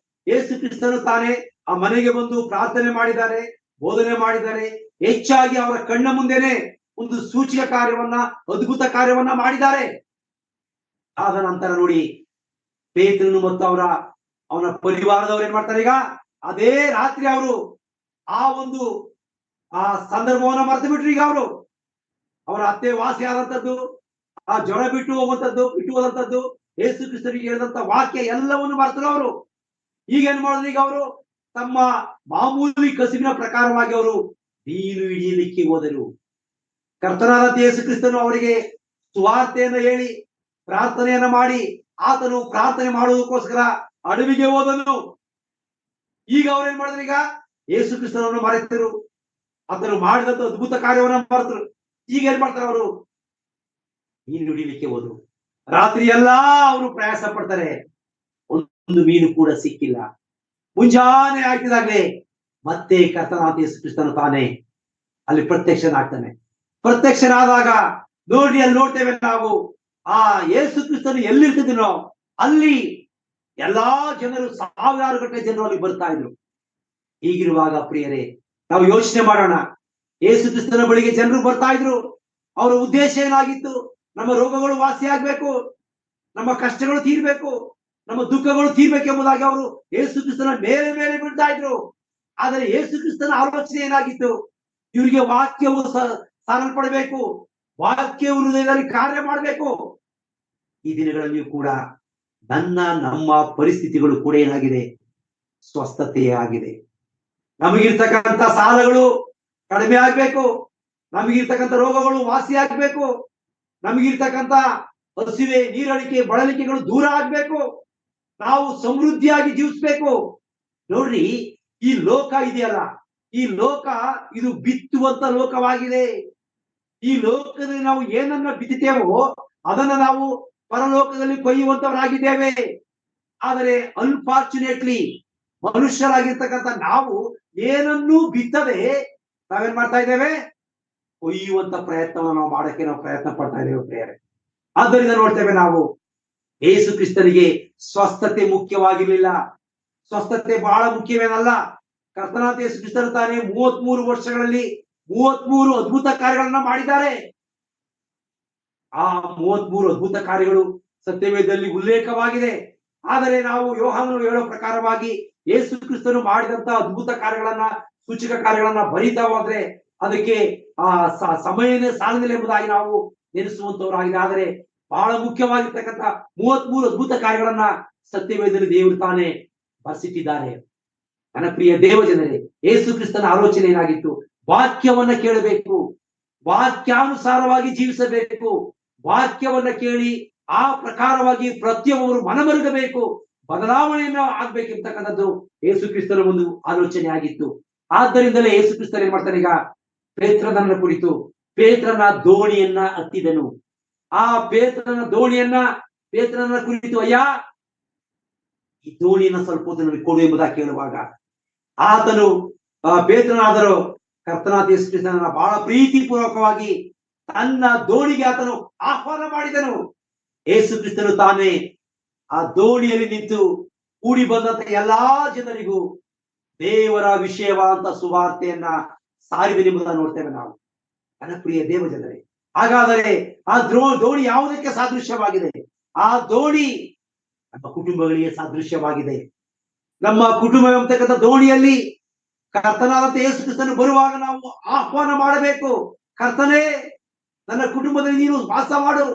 ಯೇಸು ಕ್ರಿಸ್ತನು ತಾನೇ ಆ ಮನೆಗೆ ಬಂದು ಪ್ರಾರ್ಥನೆ ಮಾಡಿದ್ದಾರೆ, ಬೋಧನೆ ಮಾಡಿದ್ದಾರೆ. ಹೆಚ್ಚಾಗಿ ಅವರ ಕಣ್ಣ ಮುಂದೆನೆ ಒಂದು ಸೂಚಕ ಕಾರ್ಯವನ್ನ, ಅದ್ಭುತ ಕಾರ್ಯವನ್ನ ಮಾಡಿದ್ದಾರೆ. ಆದ ನಂತರ ನೋಡಿ, ಪೇತ್ರನು ಮತ್ತು ಅವನ ಪರಿವಾರದವ್ರು ಏನ್ ಮಾಡ್ತಾರೆ, ಈಗ ಅದೇ ರಾತ್ರಿ ಅವರು ಆ ಸಂದರ್ಭವನ್ನ ಮರೆತು ಬಿಟ್ರು. ಈಗ ಅವರ ಅತ್ತೆ ವಾಸಿ ಆದಂತದ್ದು, ಆ ಜ್ವರ ಬಿಟ್ಟು ಹೋದಂತದ್ದು, ಯೇಸು ಕ್ರಿಸ್ತನಿಗೆ ಹೇಳಿದಂತ ವಾಕ್ಯ ಎಲ್ಲವನ್ನು ಮರೆತರು ಅವರು. ಈಗ ಏನ್ ಮಾಡಿದ್ರು, ಈಗ ಅವರು ತಮ್ಮ ಮಾಮೂಲಿ ಕಸುಬಿನ ಪ್ರಕಾರವಾಗಿ ಅವರು ಮೀನು ಹಿಡಿಯಲಿಕ್ಕೆ ಹೋದರು. ಕರ್ತನಾದಂತ ಯೇಸು ಕ್ರಿಸ್ತನು ಅವರಿಗೆ ಸುವಾರ್ತೆಯನ್ನು ಹೇಳಿ ಪ್ರಾರ್ಥನೆಯನ್ನ ಮಾಡಿ ಆತನು ಪ್ರಾರ್ಥನೆ ಮಾಡುವುದಕ್ಕೋಸ್ಕರ ಅಡವಿಗೆ ಹೋದನು. ಈಗ ಅವ್ರು ಏನ್ ಮಾಡಿದ್ರು, ಈಗ ಯೇಸು ಕ್ರಿಸ್ತನನ್ನು ಮರೆತರು, ಆತನು ಮಾಡಿದಂತ ಅದ್ಭುತ ಕಾರ್ಯವನ್ನ ಮರೆತರು. ಈಗ ಏನ್ ಮಾಡ್ತಾರೆ, ಅವರು ಮೀನು ಹಿಡಿಯಲಿಕ್ಕೆ ಹೋದ್ರು. ರಾತ್ರಿ ಎಲ್ಲಾ ಅವರು ಪ್ರಯಾಸ ಪಡ್ತಾರೆ, ಒಂದು ಮೀನು ಕೂಡ ಸಿಕ್ಕಿಲ್ಲ. ಮುಂಜಾನೆ ಆಗ್ತಿದಾಗ್ಲೇ ಮತ್ತೆ ಕರ್ತನಾದ ಯೇಸು ಕ್ರಿಸ್ತನು ತಾನೇ ಅಲ್ಲಿ ಪ್ರತ್ಯಕ್ಷನಾದಾಗ ನೋಡಿ, ಅಲ್ಲಿ ನೋಡ್ತೇವೆ ನಾವು, ಆ ಯೇಸು ಕ್ರಿಸ್ತನು ಎಲ್ಲಿರ್ತಿದ್ನೋ ಅಲ್ಲಿ ಎಲ್ಲಾ ಜನರು, ಸಾವಿರಾರು ಗಟ್ಟಲೆ ಜನರು ಅಲ್ಲಿ ಬರ್ತಾ ಇದ್ರು. ಹೀಗಿರುವಾಗ ಪ್ರಿಯರೇ, ನಾವು ಯೋಚನೆ ಮಾಡೋಣ, ಯೇಸು ಕ್ರಿಸ್ತನ ಬಳಿಗೆ ಜನರು ಬರ್ತಾ ಇದ್ರು. ಅವರ ಉದ್ದೇಶ ಏನಾಗಿತ್ತು? ನಮ್ಮ ರೋಗಗಳು ವಾಸಿಯಾಗಬೇಕು, ನಮ್ಮ ಕಷ್ಟಗಳು ತೀರ್ಬೇಕು, ನಮ್ಮ ದುಃಖಗಳು ತೀರ್ಬೇಕೆಂಬುದಾಗಿ ಅವರು ಯೇಸು ಕ್ರಿಸ್ತನ ಮೇಲೆ ಮೇಲೆ ಬೀಳ್ತಾ ಇದ್ರು. ಆದರೆ ಯೇಸು ಕ್ರಿಸ್ತನ ಆಲೋಚನೆ ಏನಾಗಿತ್ತು? ಇವರಿಗೆ ವಾಕ್ಯವು ಸಾರಲ್ಪಡಬೇಕು, ವಾಕ್ಯವು ಹೃದಯದಲ್ಲಿ ಕಾರ್ಯ ಮಾಡಬೇಕು. ಈ ದಿನಗಳಲ್ಲಿಯೂ ಕೂಡ ನಮ್ಮ ಪರಿಸ್ಥಿತಿಗಳು ಕೂಡ ಏನಾಗಿದೆ? ಸ್ವಸ್ಥತೆ ಆಗಿದೆ. ನಮಗಿರ್ತಕ್ಕಂಥ ಸಾಲಗಳು ಕಡಿಮೆ ಆಗ್ಬೇಕು, ನಮಗಿರ್ತಕ್ಕಂಥ ರೋಗಗಳು ವಾಸಿ ಆಗ್ಬೇಕು, ನಮಗಿರ್ತಕ್ಕಂಥ ಹಸಿವೆ, ನೀರಡಿಕೆ, ಬಳಲಿಕೆಗಳು ದೂರ ಆಗ್ಬೇಕು, ನಾವು ಸಮೃದ್ಧಿಯಾಗಿ ಜೀವಿಸ್ಬೇಕು. ನೋಡ್ರಿ, ಈ ಲೋಕ ಇದೆಯಲ್ಲ, ಈ ಲೋಕ ಇದು ಬಿತ್ತುವಂತ ಲೋಕವಾಗಿದೆ. ಈ ಲೋಕದಲ್ಲಿ ನಾವು ಏನನ್ನ ಬಿತ್ತುತ್ತೇವೋ ಅದನ್ನ ನಾವು ಪರಲೋಕದಲ್ಲಿ ಕೊಯ್ಯುವಂತವರಾಗಿದ್ದೇವೆ. ಆದರೆ ಅನ್ಫಾರ್ಚುನೇಟ್ಲಿ ಮನುಷ್ಯರಾಗಿರ್ತಕ್ಕಂಥ ನಾವು ಏನನ್ನೂ ಬಿತ್ತದೆ ನಾವೇನ್ ಮಾಡ್ತಾ ಇದ್ದೇವೆ? ಕೊಯ್ಯುವಂತ ಪ್ರಯತ್ನವನ್ನು ನಾವು ಮಾಡಕ್ಕೆ ನಾವು ಪ್ರಯತ್ನ ಪಡ್ತಾ ಇದ್ದೇವೆ ಪ್ರಿಯರೇ. ಆದ್ದರಿಂದ ನೋಡ್ತೇವೆ ನಾವು, ಯೇಸು ಕ್ರಿಸ್ತನಿಗೆ ಸ್ವಸ್ಥತೆ ಮುಖ್ಯವಾಗಿರ್ಲಿಲ್ಲ. ಸ್ವಸ್ಥತೆ ಬಹಳ ಮುಖ್ಯವೇನಲ್ಲ. ಕರ್ತನಾದ ಯೇಸು ಕ್ರಿಸ್ತನು ತಾನೇ 33 ವರ್ಷಗಳಲ್ಲಿ 33 ಅದ್ಭುತ ಕಾರ್ಯಗಳನ್ನ ಮಾಡಿದ್ದಾರೆ. ಆ 33 ಅದ್ಭುತ ಕಾರ್ಯಗಳು ಸತ್ಯವೇದದಲ್ಲಿ ಉಲ್ಲೇಖವಾಗಿದೆ. ಆದರೆ ನಾವು ಯೋಹಾನನು ಹೇಳೋ ಪ್ರಕಾರವಾಗಿ ಯೇಸು ಕ್ರಿಸ್ತನು ಮಾಡಿದಂತ ಅದ್ಭುತ ಕಾರ್ಯಗಳನ್ನ, ಸೂಚಕ ಕಾರ್ಯಗಳನ್ನ ಬರೀತಾ ಹೋದ್ರೆ ಅದಕ್ಕೆ ಸಮಯನೇ ಸಾಲದಿಲ್ಲ ಎಂಬುದಾಗಿ ನಾವು ನೆನೆಸುವಂತವರಾಗಿದೆ. ಆದರೆ ಬಹಳ ಮುಖ್ಯವಾಗಿರ್ತಕ್ಕಂಥ 33 ಅದ್ಭುತ ಕಾರ್ಯಗಳನ್ನ ಸತ್ಯವೇದದಲ್ಲಿ ದೇವರು ತಾನೇ ಬರೆಸಿಟ್ಟಿದ್ದಾರೆ. ನನ್ನ ಪ್ರಿಯ ದೇವ ಜನರೇ, ಯೇಸು ಕ್ರಿಸ್ತನ ಆಲೋಚನೆ ಏನಾಗಿತ್ತು? ವಾಕ್ಯವನ್ನ ಕೇಳಬೇಕು, ವಾಕ್ಯಾನುಸಾರವಾಗಿ ಜೀವಿಸಬೇಕು, ವಾಕ್ಯವನ್ನ ಕೇಳಿ ಆ ಪ್ರಕಾರವಾಗಿ ಪ್ರತಿಯೊಬ್ಬರು ಮನಮರುಗಬೇಕು, ಬದಲಾವಣೆಯನ್ನ ಆಗ್ಬೇಕೆಂತಕ್ಕಂಥದ್ದು ಯೇಸು ಕ್ರಿಸ್ತನ ಒಂದು ಆಲೋಚನೆ ಆಗಿತ್ತು. ಆದ್ದರಿಂದಲೇ ಯೇಸು ಕ್ರಿಸ್ತನ ಏನ್ ಮಾಡ್ತಾನೆ? ಈಗ ಪೇತ್ರನನ್ನ ಕುರಿತು ಪೇತ್ರನ ದೋಣಿಯನ್ನ ಹತ್ತಿದನು. ಆ ಪೇತ್ರನ ಕುರಿತು, ಅಯ್ಯ ಈ ದೋಣಿಯನ್ನ ಸ್ವಲ್ಪ ಹೊತ್ತು ನನಗೆ ಕೊಡು ಎಂಬುದಾಗಿ ಕೇಳುವಾಗ ಆತನು ಪೇತ್ರನಾದರೂ ಕರ್ತನಾದ ಯೇಸು ಕ್ರಿಸ್ತನನ್ನ ಬಹಳ ಪ್ರೀತಿ ಪೂರ್ವಕವಾಗಿ ತನ್ನ ದೋಣಿಗೆ ಆತನು ಆಹ್ವಾನ ಮಾಡಿದನು. ಯೇಸು ಕ್ರಿಸ್ತನು ತಾನೇ ಆ ದೋಣಿಯಲ್ಲಿ ನಿಂತು ಕೂಡಿ ಬಂದಂತ ಎಲ್ಲಾ ಜನರಿಗೂ ದೇವರ ವಿಷಯವಾದಂತ ಸುವಾರ್ತೆಯನ್ನ ಸಾರಿದನೆಂಬುದನ್ನು ನೋಡ್ತೇವೆ ನಾವು. ನನ್ನ ಪ್ರಿಯ ದೇವ ಜನರೇ, ಹಾಗಾದರೆ ಆ ದೋಣಿ ಯಾವುದಕ್ಕೆ ಸಾದೃಶ್ಯವಾಗಿದೆ? ಆ ದೋಣಿ ನಮ್ಮ ಕುಟುಂಬಗಳಿಗೆ ಸಾದೃಶ್ಯವಾಗಿದೆ. ನಮ್ಮ ಕುಟುಂಬ ಎಂಬತಕ್ಕಂಥ ದೋಣಿಯಲ್ಲಿ ಕರ್ತನಾದಂತ ಯೇಸು ಕ್ರಿಸ್ತನು ಬರುವಾಗ ನಾವು ಆಹ್ವಾನ ಮಾಡಬೇಕು. ಕರ್ತನೇ, ನನ್ನ ಕುಟುಂಬದಲ್ಲಿ ನೀನು ವಾಸ ಮಾಡು,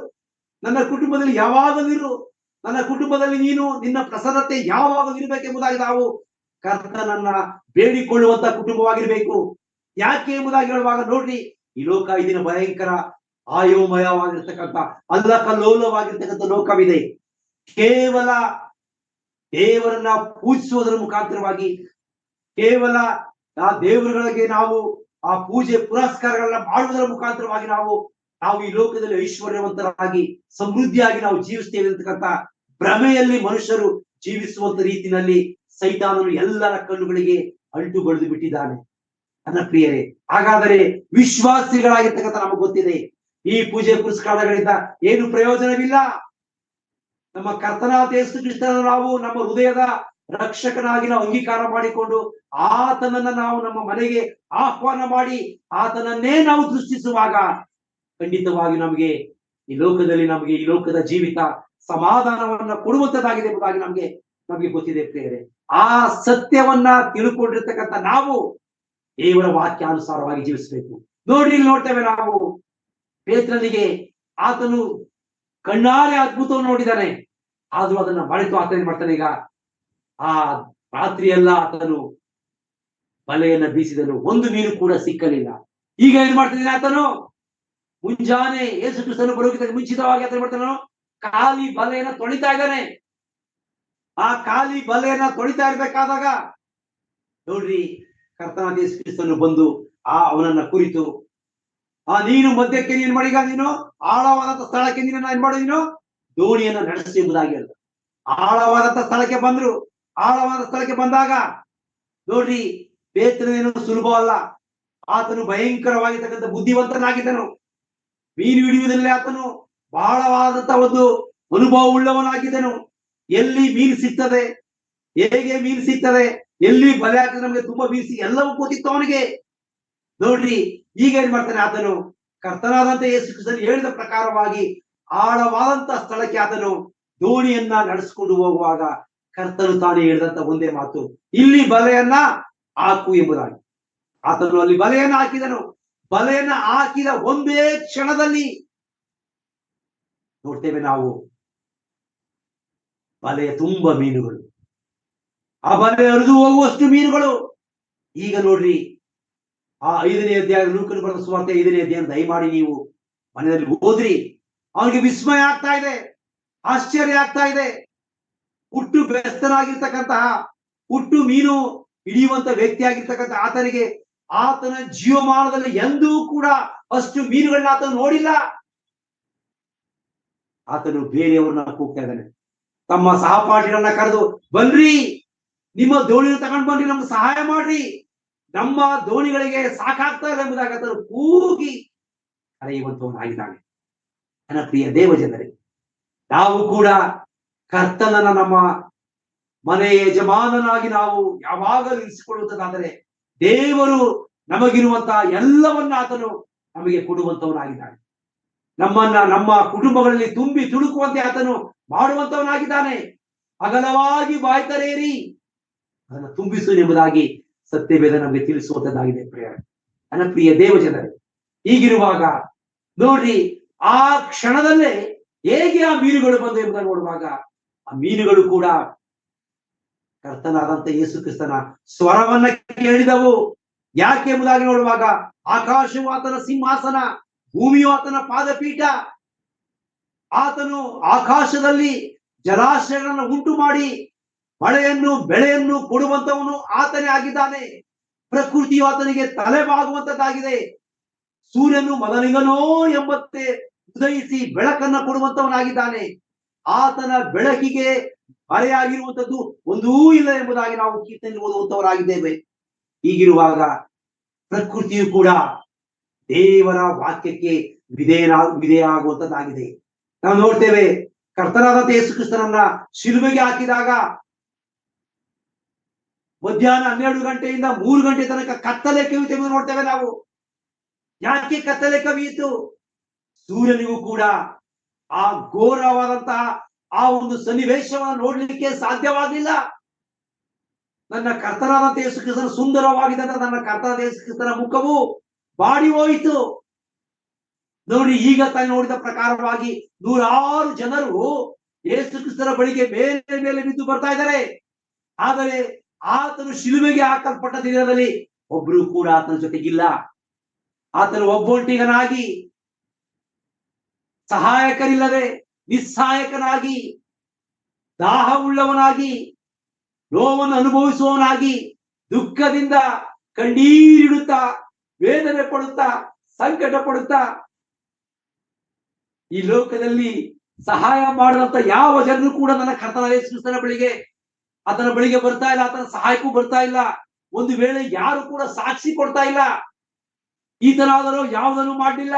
ನನ್ನ ಕುಟುಂಬದಲ್ಲಿ ಯಾವಾಗಲಿರು, ನನ್ನ ಕುಟುಂಬದಲ್ಲಿ ನೀನು ನಿನ್ನ ಪ್ರಸನ್ನತೆ ಯಾವಾಗಲೂ ಇರಬೇಕೆಂಬುದಾಗಿ ನಾವು ಕರ್ತನನ್ನ ಬೇಡಿಕೊಳ್ಳುವಂತ ಕುಟುಂಬವಾಗಿರ್ಬೇಕು. ಯಾಕೆ ಎಂಬುದಾಗಿ ಹೇಳುವಾಗ ನೋಡ್ರಿ, ಈ ಲೋಕ ಇದೀನ ಭಯಂಕರ ಆಯೋಮಯವಾಗಿರ್ತಕ್ಕಂಥ ಅಲ್ಲಕಲ್ಲೋಲವಾಗಿರ್ತಕ್ಕಂಥ ಲೋಕವಿದೆ. ಕೇವಲ ದೇವರನ್ನ ಪೂಜಿಸುವುದರ ಮುಖಾಂತರವಾಗಿ, ಕೇವಲ ಆ ದೇವರುಗಳಿಗೆ ನಾವು ಆ ಪೂಜೆ ಪುರಸ್ಕಾರಗಳನ್ನ ಮಾಡುವುದರ ಮುಖಾಂತರವಾಗಿ ನಾವು ಈ ಲೋಕದಲ್ಲಿ ಐಶ್ವರ್ಯವಂತರಾಗಿ ಸಮೃದ್ಧಿಯಾಗಿ ನಾವು ಜೀವಿಸ್ತೇವೆ ಅಂತಕ್ಕಂಥ ಭ್ರಮೆಯಲ್ಲಿ ಮನುಷ್ಯರು ಜೀವಿಸುವಂತ ರೀತಿಯಲ್ಲಿ ಸೈತಾನನು ಎಲ್ಲರ ಕಣ್ಣುಗಳಿಗೆ ಅಂಟು ಬಳಿದು ಬಿಟ್ಟಿದ್ದಾನೆ. ನನ್ನ ಪ್ರಿಯರೇ, ಹಾಗಾದರೆ ವಿಶ್ವಾಸಿಗಳಾಗಿರ್ತಕ್ಕಂಥ ನಮಗೆ ಗೊತ್ತಿದೆ, ಈ ಪೂಜೆ ಪುರಸ್ಕಾರಗಳಿಂದ ಏನು ಪ್ರಯೋಜನವಿಲ್ಲ. ನಮ್ಮ ಕರ್ತನಾದ ಯೇಸು ಕ್ರಿಸ್ತನನ್ನು ನಾವು ನಮ್ಮ ಹೃದಯದ ರಕ್ಷಕನಾಗಿ ನಾವು ಅಂಗೀಕಾರ ಮಾಡಿಕೊಂಡು ಆತನನ್ನ ನಾವು ನಮ್ಮ ಮನೆಗೆ ಆಹ್ವಾನ ಮಾಡಿ ಆತನನ್ನೇ ನಾವು ದೃಷ್ಟಿಸುವಾಗ ಖಂಡಿತವಾಗಿ ನಮಗೆ ಈ ಲೋಕದ ಜೀವಿತ ಸಮಾಧಾನವನ್ನ ಕೊಡುವಂತದ್ದಾಗಿದೆ ಎಂಬುದಾಗಿ ನಮಗೆ ಗೊತ್ತಿದೆ ಪ್ರಿಯರೇ. ಆ ಸತ್ಯವನ್ನ ತಿಳ್ಕೊಂಡಿರ್ತಕ್ಕಂಥ ನಾವು ದೇವರ ವಾಕ್ಯಾನುಸಾರವಾಗಿ ಜೀವಿಸಬೇಕು. ನೋಡ್ರಿ, ಇಲ್ಲಿ ನೋಡ್ತೇವೆ ನಾವು ಪೇತ್ರನಿಗೆ ಆತನು ಕಣ್ಣಾರೆ ಅದ್ಭುತವನ್ನು ನೋಡಿದ್ದಾನೆ, ಆದ್ರೂ ಅದನ್ನ ಮರೆತು ಆತ ಏನ್ ಮಾಡ್ತಾನೆ? ಈಗ ಆ ರಾತ್ರಿಯೆಲ್ಲ ಆತನು ಬಲೆಯನ್ನ ಬೀಸಿದನು, ಒಂದು ಮೀನು ಕೂಡ ಸಿಕ್ಕಲಿಲ್ಲ. ಈಗ ಏನ್ ಮಾಡ್ತಿದ್ದಾನೆ ಆತನು? ಮುಂಜಾನೆ ಯೇಸು ಕ್ರಿಸ್ತನು ಬರೋದಕ್ಕೆ ಮುಂಚಿತವಾಗಿ ಆತ ಮಾಡ್ತಾನು, ಖಾಲಿ ಬಲೆಯನ್ನ ತೊಳಿತಾ ಇದ್ದಾನೆ. ಆ ಖಾಲಿ ಬಲೆಯನ್ನ ತೊಳಿತಾ ಇರ್ಬೇಕಾದಾಗ ನೋಡ್ರಿ, ಕರ್ತನಾದ ಯೇಸು ಕ್ರಿಸ್ತನು ಬಂದು ಅವನನ್ನ ಕುರಿತು, ನೀನು ಮಧ್ಯಕ್ಕೆ ನೀನು ಮಾಡಿಗ ನೀನು ಆಳವಾದಂತ ಸ್ಥಳಕ್ಕೆ ನೀನು ಏನ್ ಮಾಡು, ನೀನು ದೋಣಿಯನ್ನ ನಡೆಸಿ ಎಂಬುದಾಗಿ ಹೇಳ್ದ. ಆಳವಾದಂತ ಸ್ಥಳಕ್ಕೆ ಬಂದ್ರು. ಆಳವಾದ ಸ್ಥಳಕ್ಕೆ ಬಂದಾಗ ನೋಡ್ರಿ, ಪೇತ್ರನೇನು ಸುಲಭ ಅಲ್ಲ. ಆತನು ಭಯಂಕರವಾಗಿರ್ತಕ್ಕಂಥ ಬುದ್ಧಿವಂತನಾಗಿದ್ದನು. ಮೀನು ಹಿಡಿಯುವುದರಲ್ಲಿ ಆತನು ಬಹಳವಾದಂತ ಒಂದು ಅನುಭವ ಉಳ್ಳವನಾಗಿದ್ದನು. ಎಲ್ಲಿ ಮೀನು ಸಿಗ್ತದೆ, ಹೇಗೆ ಮೀನು ಸಿಗ್ತದೆ, ಎಲ್ಲಿ ಬಲೆ ಹಾಕಿದ್ರೆ ನಮಗೆ ತುಂಬಾ ಮೀನು ಎಲ್ಲವೂ ಗೊತ್ತಿತ್ತು ಅವನಿಗೆ. ನೋಡ್ರಿ, ಈಗ ಏನ್ ಮಾಡ್ತಾನೆ ಆತನು? ಕರ್ತನಾದಂತ ಯೇಸು ಕ್ರಿಸ್ತನು ಹೇಳಿದ ಪ್ರಕಾರವಾಗಿ ಆಳವಾದಂತ ಸ್ಥಳಕ್ಕೆ ಆತನು ದೋಣಿಯನ್ನ ನಡೆಸಿಕೊಂಡು ಹೋಗುವಾಗ ಕರ್ತನು ತಾನೇ ಹೇಳಿದಂತ ಒಂದೇ ಮಾತು, ಇಲ್ಲಿ ಬಲೆಯನ್ನ ಹಾಕು ಎಂಬುದಾಗಿ. ಆತನು ಅಲ್ಲಿ ಬಲೆಯನ್ನ ಹಾಕಿದನು. ಬಲೆಯನ್ನ ಹಾಕಿದ ಒಂದೇ ಕ್ಷಣದಲ್ಲಿ ನೋಡ್ತೇವೆ ನಾವು ಬಲೆಯ ತುಂಬಾ ಮೀನುಗಳು, ಆ ಬಲೆ ಹರಿದು ಹೋಗುವಷ್ಟು ಮೀನುಗಳು. ಈಗ ನೋಡ್ರಿ, ಆ 5ನೇ ಅಧ್ಯಾಯ, ಲೂಕನು ಬರೆದ ಸುವಾರ್ತೆ 5ನೇ ಅಧ್ಯಾಯ ದಯಮಾಡಿ ನೀವು ಮನೆಯಲ್ಲಿ ಓದ್ರಿ. ಅವನಿಗೆ ವಿಸ್ಮಯ ಆಗ್ತಾ ಇದೆ, ಆಶ್ಚರ್ಯ ಆಗ್ತಾ ಇದೆ. ಹುಟ್ಟು ಬೆಸ್ತನಾಗಿರ್ತಕ್ಕಂತಹ, ಹುಟ್ಟು ಮೀನು ಹಿಡಿಯುವಂತ ವ್ಯಕ್ತಿ ಆಗಿರ್ತಕ್ಕಂಥ ಆತನಿಗೆ ಆತನ ಜೀವಮಾನದಲ್ಲಿ ಎಂದೂ ಕೂಡ ಅಷ್ಟು ಮೀನುಗಳನ್ನ ಆತನು ನೋಡಿಲ್ಲ. ಆತನು ಬೇರೆಯವ್ರನ್ನ ಕೂಗ್ತಾ ಇದ್ದಾನೆ. ತಮ್ಮ ಸಹಪಾಠಿಗಳನ್ನ ಕರೆದು, ಬನ್ರಿ, ನಿಮ್ಮ ದೋಣಿನ ತಗೊಂಡು ಬನ್ರಿ, ನಮ್ಗೆ ಸಹಾಯ ಮಾಡ್ರಿ, ನಮ್ಮ ದೋಣಿಗಳಿಗೆ ಸಾಕಾಗ್ತಾ ಇಲ್ಲ ಎಂಬುದಾಗಿ ಆತನು ಕೂಗಿ ಕರೆಯುವಂತವನಾಗಿದ್ದಾನೆ. ನನ್ನ ಪ್ರಿಯ ದೇವ ಜನರೇ, ನಾವು ಕೂಡ ಕರ್ತನನ್ನ ನಮ್ಮ ಮನೆಯ ಯಜಮಾನನಾಗಿ ನಾವು ಯಾವಾಗಲೂ ಇರಿಸಿಕೊಳ್ಳುವುದಾದರೆ ದೇವರು ನಮಗಿರುವಂತಹ ಎಲ್ಲವನ್ನ ಆತನು ನಮಗೆ ಕೊಡುವಂತವನಾಗಿದ್ದಾನೆ. ನಮ್ಮ ಕುಟುಂಬಗಳಲ್ಲಿ ತುಂಬಿ ತುಳುಕುವಂತೆ ಆತನು ಮಾಡುವಂತವನಾಗಿದ್ದಾನೆ. ಅಗಲವಾಗಿ ಬಾಯ್ತರೇರಿ ಅದನ್ನು ತುಂಬಿಸು ಎಂಬುದಾಗಿ ಸತ್ಯವೇದ ನಮಗೆ ತಿಳಿಸುವಂತದ್ದಾಗಿದೆ. ನನ್ನ ಪ್ರಿಯ ದೇವ ಜನರೇ, ಹೀಗಿರುವಾಗ ನೋಡ್ರಿ, ಆ ಕ್ಷಣದಲ್ಲೇ ಹೇಗೆ ಆ ಮೀನುಗಳು ಬಂದು ಎಂಬುದನ್ನು ನೋಡುವಾಗ ಆ ಮೀನುಗಳು ಕೂಡ ಕರ್ತನಾದಂತ ಯೇಸು ಕ್ರಿಸ್ತನ ಸ್ವರವನ್ನ ಕೇಳಿದವು. ಯಾಕೆ ಎಂಬುದಾಗಿ ನೋಡುವಾಗ ಆಕಾಶವು ಆತನ ಸಿಂಹಾಸನ, ಭೂಮಿಯು ಆತನ ಪಾದಪೀಠ. ಆತನು ಆಕಾಶದಲ್ಲಿ ಜಲಾಶಯಗಳನ್ನು ಉಂಟು ಮಾಡಿ ಮಳೆಯನ್ನು ಬೆಳೆಯನ್ನು ಕೊಡುವಂತವನು ಆತನೇ ಆಗಿದ್ದಾನೆ. ಪ್ರಕೃತಿಯು ಆತನಿಗೆ ತಲೆಬಾಗುವಂತದ್ದಾಗಿದೆ. ಸೂರ್ಯನು ಮೊದಲಿಗನೋ ಎಂಬಂತೆ ಉದಯಿಸಿ ಬೆಳಕನ್ನ ಕೊಡುವಂತವನಾಗಿದ್ದಾನೆ. ಆತನ ಬೆಳಕಿಗೆ ಮರೆಯಾಗಿರುವಂತದ್ದು ಒಂದೂ ಇಲ್ಲ ಎಂಬುದಾಗಿ ನಾವು ಕೀರ್ತನೆಯಲ್ಲಿ ಓದುವಂತವರಾಗಿದ್ದೇವೆ. ಹೀಗಿರುವಾಗ ಪ್ರಕೃತಿಯು ಕೂಡ ದೇವರ ವಾಕ್ಯಕ್ಕೆ ವಿಧೇಯ ಆಗುವಂತದ್ದಾಗಿದೆ. ನಾವು ನೋಡ್ತೇವೆ, ಕರ್ತನಾದಂತ ಯೇಸು ಕ್ರಿಸ್ತನನ್ನ ಶಿಲುಬೆಗೆ ಹಾಕಿದಾಗ ಮಧ್ಯಾಹ್ನ 12 ಗಂಟೆಯಿಂದ 3 ಗಂಟೆ ತನಕ ಕತ್ತಲೆ ಕವಿತೆ ನೋಡ್ತೇವೆ ನಾವು. ಯಾಕೆ ಕತ್ತಲೆ ಕವಿಯಿತು? ಸೂರ್ಯನಿಗೂ ಕೂಡ ಆ ಘೋರವಾದಂತಹ ಆ ಒಂದು ಸನ್ನಿವೇಶವನ್ನು ನೋಡ್ಲಿಕ್ಕೆ ಸಾಧ್ಯವಾಗಲಿಲ್ಲ. ನನ್ನ ಕರ್ತನಾದಂತ ಯೇಸು ಕ್ರಿಸ್ತನ ಸುಂದರವಾಗಿದ್ದಂತ ನನ್ನ ಕರ್ತನಾದ ಯೇಸು ಕ್ರಿಸ್ತನ ಮುಖವು ಬಾಡಿ ಹೋಯಿತು. ನೋಡಿ, ಈಗ ತಾನು ನೋಡಿದ ಪ್ರಕಾರವಾಗಿ 106 ಜನರು ಯೇಸು ಕ್ರಿಸ್ತನ ಬಳಿಗೆ ಮೇಲೆ ಮೇಲೆ ಬಿದ್ದು ಬರ್ತಾ ಇದ್ದಾರೆ. ಆದರೆ ಆತನು ಶಿಲುಬೆಗೆ ಹಾಕಲ್ಪಟ್ಟ ದಿನದಲ್ಲಿ ಒಬ್ರು ಕೂಡ ಆತನ ಜೊತೆಗಿಲ್ಲ. ಆತನು ಒಬ್ಬೊಂಟಿಗನಾಗಿ, ಸಹಾಯಕರಿಲ್ಲದೆ ನಿಸ್ಸಹಾಯಕನಾಗಿ, ದಾಹವುಳ್ಳವನಾಗಿ, ನೋವನ್ನು ಅನುಭವಿಸುವವನಾಗಿ, ದುಃಖದಿಂದ ಕಣ್ಣೀರಿಡುತ್ತಾ, ವೇದನೆ ಪಡುತ್ತಾ, ಸಂಕಟ ಪಡುತ್ತಾ, ಈ ಲೋಕದಲ್ಲಿ ಸಹಾಯ ಮಾಡಿದಂತ ಯಾವ ಜನರು ಕೂಡ ನನ್ನ ಕರ್ತನಾದ ಯೇಸು ಕ್ರಿಸ್ತನ ಬಳಿಗೆ ಆತನ ಬಳಿಗೆ ಬರ್ತಾ ಇಲ್ಲ. ಆತನ ಸಹಾಯಕ್ಕೂ ಬರ್ತಾ ಇಲ್ಲ. ಒಂದು ವೇಳೆ ಯಾರು ಕೂಡ ಸಾಕ್ಷಿ ಕೊಡ್ತಾ ಇಲ್ಲ. ಈತನಾದರೂ ಯಾವುದನ್ನು ಮಾಡಲಿಲ್ಲ.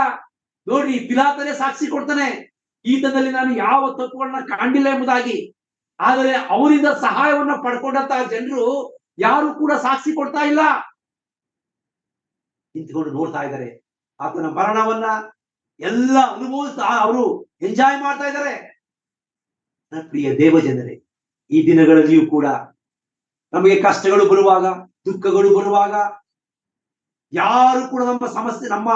ನೋಡ್ರಿ, ಪಿಲಾತನೇ ಸಾಕ್ಷಿ ಕೊಡ್ತಾನೆ, ಈತನಲ್ಲಿ ನಾನು ಯಾವ ತಪ್ಪುಗಳನ್ನ ಕಾಣಿಲ್ಲ ಎಂಬುದಾಗಿ. ಆದರೆ ಅವರಿಂದ ಸಹಾಯವನ್ನ ಪಡ್ಕೊಂಡಂತಹ ಜನರು ಯಾರು ಕೂಡ ಸಾಕ್ಷಿ ಕೊಡ್ತಾ ಇಲ್ಲ. ನಿಂತ್ಕೊಂಡು ನೋಡ್ತಾ ಇದ್ದಾರೆ. ಆತನ ಮರಣವನ್ನ ಎಲ್ಲ ಅನುಭವಿಸ್ತಾ ಅವರು ಎಂಜಾಯ್ ಮಾಡ್ತಾ ಇದ್ದಾರೆ. ನನ್ನ ಪ್ರಿಯ ದೇವ ಜನರೇ, ಈ ದಿನಗಳಲ್ಲಿಯೂ ಕೂಡ ನಮಗೆ ಕಷ್ಟಗಳು ಬರುವಾಗ, ದುಃಖಗಳು ಬರುವಾಗ ಯಾರು ಕೂಡ ನಮ್ಮ ಸಮಸ್ಯೆ ನಮ್ಮ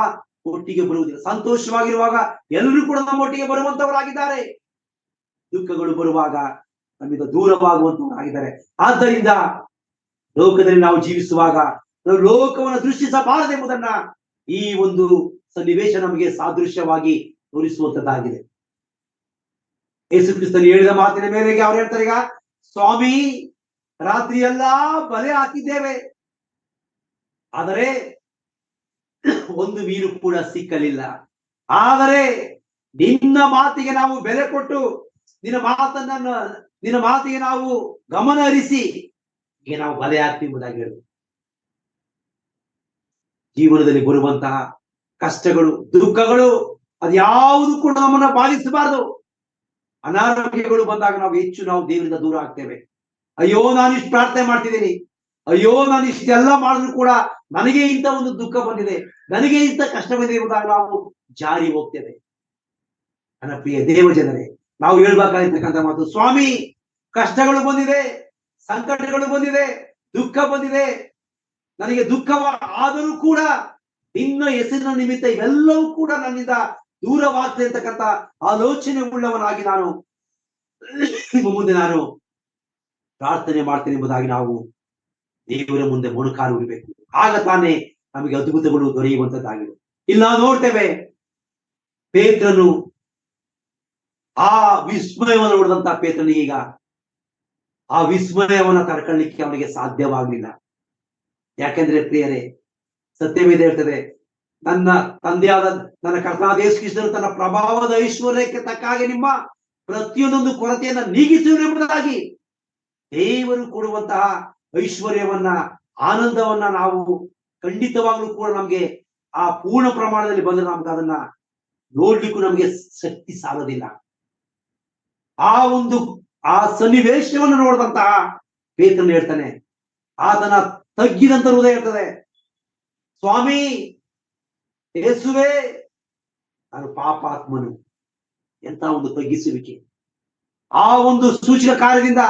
ಒಟ್ಟಿಗೆ ಬರುವುದಿಲ್ಲ. ಸಂತೋಷವಾಗಿರುವಾಗ ಎಲ್ಲರೂ ಕೂಡ ನಮ್ಮ ಒಟ್ಟಿಗೆ ಬರುವಂತವರಾಗಿದ್ದಾರೆ. ದುಃಖಗಳು ಬರುವಾಗ ನಮ್ಮಿಂದ ದೂರವಾಗುವಂತವರಾಗಿದ್ದಾರೆ. ಆದ್ದರಿಂದ ಲೋಕದಲ್ಲಿ ನಾವು ಜೀವಿಸುವಾಗ ನಾವು ಲೋಕವನ್ನು ದೃಷ್ಟಿಸಬಾರದೆಂಬುದನ್ನ ಈ ಒಂದು ಸನ್ನಿವೇಶ ನಮಗೆ ಸಾದೃಶ್ಯವಾಗಿ ತೋರಿಸುವಂತದ್ದಾಗಿದೆ. ಯೇಸು ಕ್ರಿಸ್ತನು ಹೇಳಿದ ಮಾತಿನ ಮೇರೆಗೆ ಅವ್ರು ಹೇಳ್ತಾರೆ, ಈಗ ಸ್ವಾಮಿ, ರಾತ್ರಿ ಎಲ್ಲಾ ಬಲೆ ಹಾಕಿದ್ದೇವೆ, ಆದರೆ ಒಂದು ಮೀನು ಕೂಡ ಸಿಕ್ಕಲಿಲ್ಲ. ಆದರೆ ನಿನ್ನ ಮಾತಿಗೆ ನಾವು ಬೆಲೆ ಕೊಟ್ಟು ನಿನ್ನ ಮಾತಿಗೆ ನಾವು ಗಮನ ಹರಿಸಿ ಈಗ ನಾವು ಬಲೆ ಹಾಕ್ತೀವಿ ಎಂಬುದಾಗಿ ಹೇಳಿ. ಜೀವನದಲ್ಲಿ ಬರುವಂತಹ ಕಷ್ಟಗಳು, ದುಃಖಗಳು ಅದ್ಯಾವುದು ಕೂಡ ನಮ್ಮನ್ನ ಬಾಧಿಸಬಾರದು. ಅನಾರೋಗ್ಯಗಳು ಬಂದಾಗ ನಾವು ದೇವರಿಂದ ದೂರ ಆಗ್ತೇವೆ. ಅಯ್ಯೋ, ನಾನು ಇಷ್ಟು ಪ್ರಾರ್ಥನೆ ಮಾಡ್ತಿದ್ದೀನಿ, ಅಯ್ಯೋ ನಾನು ಇಷ್ಟೆಲ್ಲ ಮಾಡಿದ್ರು ಕೂಡ ನನಗೆ ಇಂಥ ಒಂದು ದುಃಖ ಬಂದಿದೆ, ನನಗೆ ಇಂಥ ಕಷ್ಟ ಬಂದಿದೆ ಎಂಬುದಾಗಿ ನಾವು ಜಾರಿ ಹೋಗ್ತೇವೆ. ನನ್ನ ಪ್ರಿಯ ದೇವ ಜನರೇ, ನಾವು ಹೇಳ್ಬೇಕಾಗಿರ್ತಕ್ಕಂಥ ಮಾತು, ಸ್ವಾಮಿ ಕಷ್ಟಗಳು ಬಂದಿದೆ, ಸಂಕಟಗಳು ಬಂದಿದೆ, ದುಃಖ ಬಂದಿದೆ, ನನಗೆ ದುಃಖವ ಆದರೂ ಕೂಡ ನಿನ್ನ ಹೆಸರಿನ ನಿಮಿತ್ತ ಇವೆಲ್ಲವೂ ಕೂಡ ನನ್ನಿಂದ ದೂರವಾಗ್ತದೆ ಅಂತಕ್ಕಂಥ ಆಲೋಚನೆ ಉಳ್ಳವನಾಗಿ ನಾನು ನಿಮ್ಮ ಮುಂದೆ ನಾನು ಪ್ರಾರ್ಥನೆ ಮಾಡ್ತೇನೆ ಎಂಬುದಾಗಿ ನಾವು ದೇವರ ಮುಂದೆ ಮೊಣಕಾಲು ಇಡಬೇಕು. ಆಗ ತಾನೇ ನಮಗೆ ಅದ್ಭುತಗಳು ದೊರೆಯುವಂತದ್ದಾಗಿದೆ. ಇಲ್ಲಿ ನಾವು ನೋಡ್ತೇವೆ, ಪೇತ್ರನು ಆ ವಿಸ್ಮಯವನ್ನು ನೋಡಿದಂತ ಪೇತ್ರನಿಗೆ ಈಗ ಆ ವಿಸ್ಮಯವನ್ನ ತಡ್ಕೊಳ್ಳಿಕ್ಕೆ ಅವನಿಗೆ ಸಾಧ್ಯವಾಗಲಿಲ್ಲ. ಯಾಕೆಂದ್ರೆ ಪ್ರಿಯರೇ, ಸತ್ಯವೇದ ಹೇಳ್ತದೆ, ನನ್ನ ತಂದೆಯಾದ ನನ್ನ ಕರ್ತನಾದ ಯೇಸು ಕ್ರಿಸ್ತನು ತನ್ನ ಪ್ರಭಾವದ ಐಶ್ವರ್ಯಕ್ಕೆ ತಕ್ಕ ಹಾಗೆ ನಿಮ್ಮ ಪ್ರತಿಯೊಂದೊಂದು ಕೊರತೆಯನ್ನ ನೀಗಿಸುವರು ಎಂಬುದಾಗಿ ದೇವರು ಕೊಡುವಂತಹ ಐಶ್ವರ್ಯವನ್ನ, ಆನಂದವನ್ನ ನಾವು ಖಂಡಿತವಾಗ್ಲೂ ಕೂಡ ನಮ್ಗೆ ಆ ಪೂರ್ಣ ಪ್ರಮಾಣದಲ್ಲಿ ಬಂದ್ರೆ ನಮ್ಗೆ ಅದನ್ನ ನೋಡ್ಲಿಕ್ಕೂ ನಮ್ಗೆ ಶಕ್ತಿ ಸಾಲದಿಲ್ಲ. ಆ ಸನ್ನಿವೇಶವನ್ನು ನೋಡಿದಂತಹ ಪೇತ್ರನು ಹೇಳ್ತಾನೆ, ಆತನ ತಗ್ಗಿದಂತ ಹೃದಯ ಇರ್ತದೆ, ಸ್ವಾಮಿ ಯೇಸುವೆ ನಾನು ಪಾಪಾತ್ಮನು. ಎಂತ ಒಂದು ತಗ್ಗಿಸುವಿಕೆ! ಆ ಒಂದು ಸೂಚಕ ಕಾರ್ಯದಿಂದ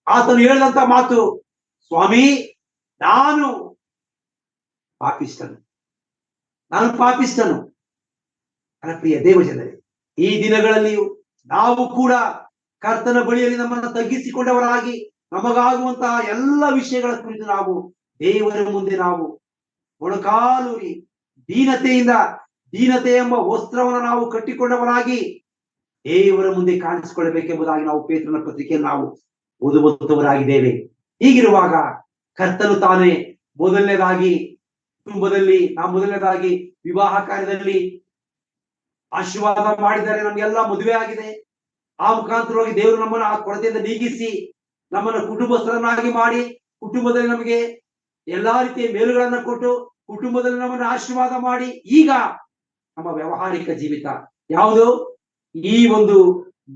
ಆತನು ಹೇಳಿದಂತ ಮಾತು, ಸ್ವಾಮಿ ನಾನು ಪಾಪಿಷ್ಟನು, ನಾನು ಪಾಪಿಷ್ಟನು. ನನ್ನ ಪ್ರಿಯ ದೇವಜನರೇ, ಈ ದಿನಗಳಲ್ಲಿಯೂ ನಾವು ಕೂಡ ಕರ್ತನ ಬಳಿಯಲ್ಲಿ ನಮ್ಮನ್ನು ತಗ್ಗಿಸಿಕೊಂಡವರಾಗಿ ನಮಗಾಗುವಂತಹ ಎಲ್ಲ ವಿಷಯಗಳ ಕುರಿತು ನಾವು ದೇವರ ಮುಂದೆ ನಾವು ಮೊಣಕಾಲೂರಿ ದೀನತೆ ಎಂಬ ವಸ್ತ್ರವನ್ನು ನಾವು ಕಟ್ಟಿಕೊಂಡವರಾಗಿ ದೇವರ ಮುಂದೆ ಕಾಣಿಸಿಕೊಳ್ಳಬೇಕೆಂಬುದಾಗಿ ನಾವು ಪೇತ್ರನ ಪತ್ರಿಕೆಯನ್ನು ನಾವು ಓದುವಂತವರಾಗಿದ್ದೇವೆ. ಹೀಗಿರುವಾಗ ಕರ್ತನು ತಾನೇ ಮೊದಲನೇದಾಗಿ ಕುಟುಂಬದಲ್ಲಿ, ಮೊದಲನೇದಾಗಿ ವಿವಾಹ ಕಾರ್ಯದಲ್ಲಿ ಆಶೀರ್ವಾದ ಮಾಡಿದ್ದಾರೆ. ನಮ್ಗೆಲ್ಲ ಮದುವೆ ಆಗಿದೆ. ಆ ಮುಖಾಂತರವಾಗಿ ದೇವರು ನಮ್ಮನ್ನು ಆ ಕೊರತೆಯಿಂದ ನೀಗಿಸಿ ನಮ್ಮನ್ನು ಕುಟುಂಬಸ್ಥರನ್ನಾಗಿ ಮಾಡಿ, ಕುಟುಂಬದಲ್ಲಿ ನಮಗೆ ಎಲ್ಲಾ ರೀತಿಯ ಮೇಲುಗಳನ್ನ ಕೊಟ್ಟು, ಕುಟುಂಬದಲ್ಲಿ ನಮ್ಮನ್ನು ಆಶೀರ್ವಾದ ಮಾಡಿ, ಈಗ ನಮ್ಮ ವ್ಯಾವಹಾರಿಕ ಜೀವಿತ ಯಾವುದು? ಈ ಒಂದು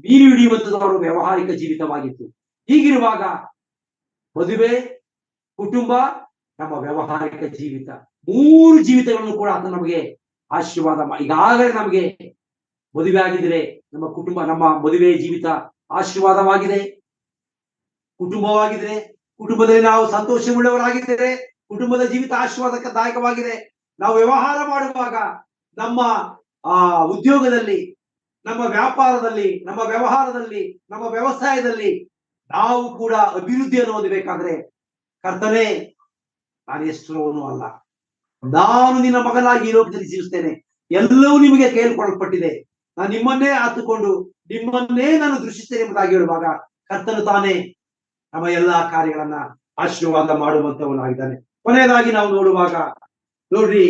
ಮೀನು ಹಿಡಿಯುವಂತದವರು ವ್ಯಾವಹಾರಿಕ ಜೀವಿತವಾಗಿತ್ತು. ಹೀಗಿರುವಾಗ ಮದುವೆ, ಕುಟುಂಬ, ನಮ್ಮ ವ್ಯಾವಹಾರಿಕ ಜೀವಿತ, 3 ಜೀವಿತಗಳನ್ನು ಕೂಡ ಆತ ನಮಗೆ ಆಶೀರ್ವಾದ ಮಾಡಿ, ಈಗಾಗಲೇ ನಮಗೆ ಮದುವೆ ಆಗಿದ್ರೆ ನಮ್ಮ ಕುಟುಂಬ, ನಮ್ಮ ಮದುವೆ ಜೀವಿತ ಆಶೀರ್ವಾದವಾಗಿದೆ. ಕುಟುಂಬವಾಗಿದ್ರೆ, ಕುಟುಂಬದಲ್ಲಿ ನಾವು ಸಂತೋಷವುಳ್ಳವರಾಗಿದ್ದೇವೆ, ಕುಟುಂಬದ ಜೀವಿತ ಆಶೀರ್ವಾದದಾಯಕವಾಗಿದೆ. ನಾವು ವ್ಯವಹಾರ ಮಾಡುವಾಗ ನಮ್ಮ ಉದ್ಯೋಗದಲ್ಲಿ, ನಮ್ಮ ವ್ಯಾಪಾರದಲ್ಲಿ, ನಮ್ಮ ವ್ಯವಹಾರದಲ್ಲಿ, ನಮ್ಮ ವ್ಯವಸಾಯದಲ್ಲಿ ನಾವು ಕೂಡ ಅಭಿವೃದ್ಧಿಯನ್ನು ಹೊಂದಬೇಕಾದ್ರೆ, ಕರ್ತನೇ ನಾನು ಎಷ್ಟರವನು ಅಲ್ಲ, ನಾನು ನಿನ್ನ ಮಗನಾಗಿ ಈ ಲೋಕದಲ್ಲಿ ಜೀವಿಸ್ತೇನೆ, ಎಲ್ಲವೂ ನಿಮಗೆ ಕೇಳ್ಕೊಳ್ಪಟ್ಟಿದೆ, ನಾನು ನಿಮ್ಮನ್ನೇ ಆತುಕೊಂಡು ನಿಮ್ಮನ್ನೇ ನಾನು ದೃಷ್ಟಿಸ್ತೇನೆ ಎಂಬುದಾಗಿ ಹೇಳುವಾಗ ಕರ್ತನು ತಾನೇ ನಮ್ಮ ಎಲ್ಲಾ ಕಾರ್ಯಗಳನ್ನ ಆಶೀರ್ವಾದ ಮಾಡುವಂತವನಾಗಿದ್ದಾನೆ. ಕೊನೆಯದಾಗಿ ನಾವು ನೋಡುವಾಗ ನೋಡ್ರಿ,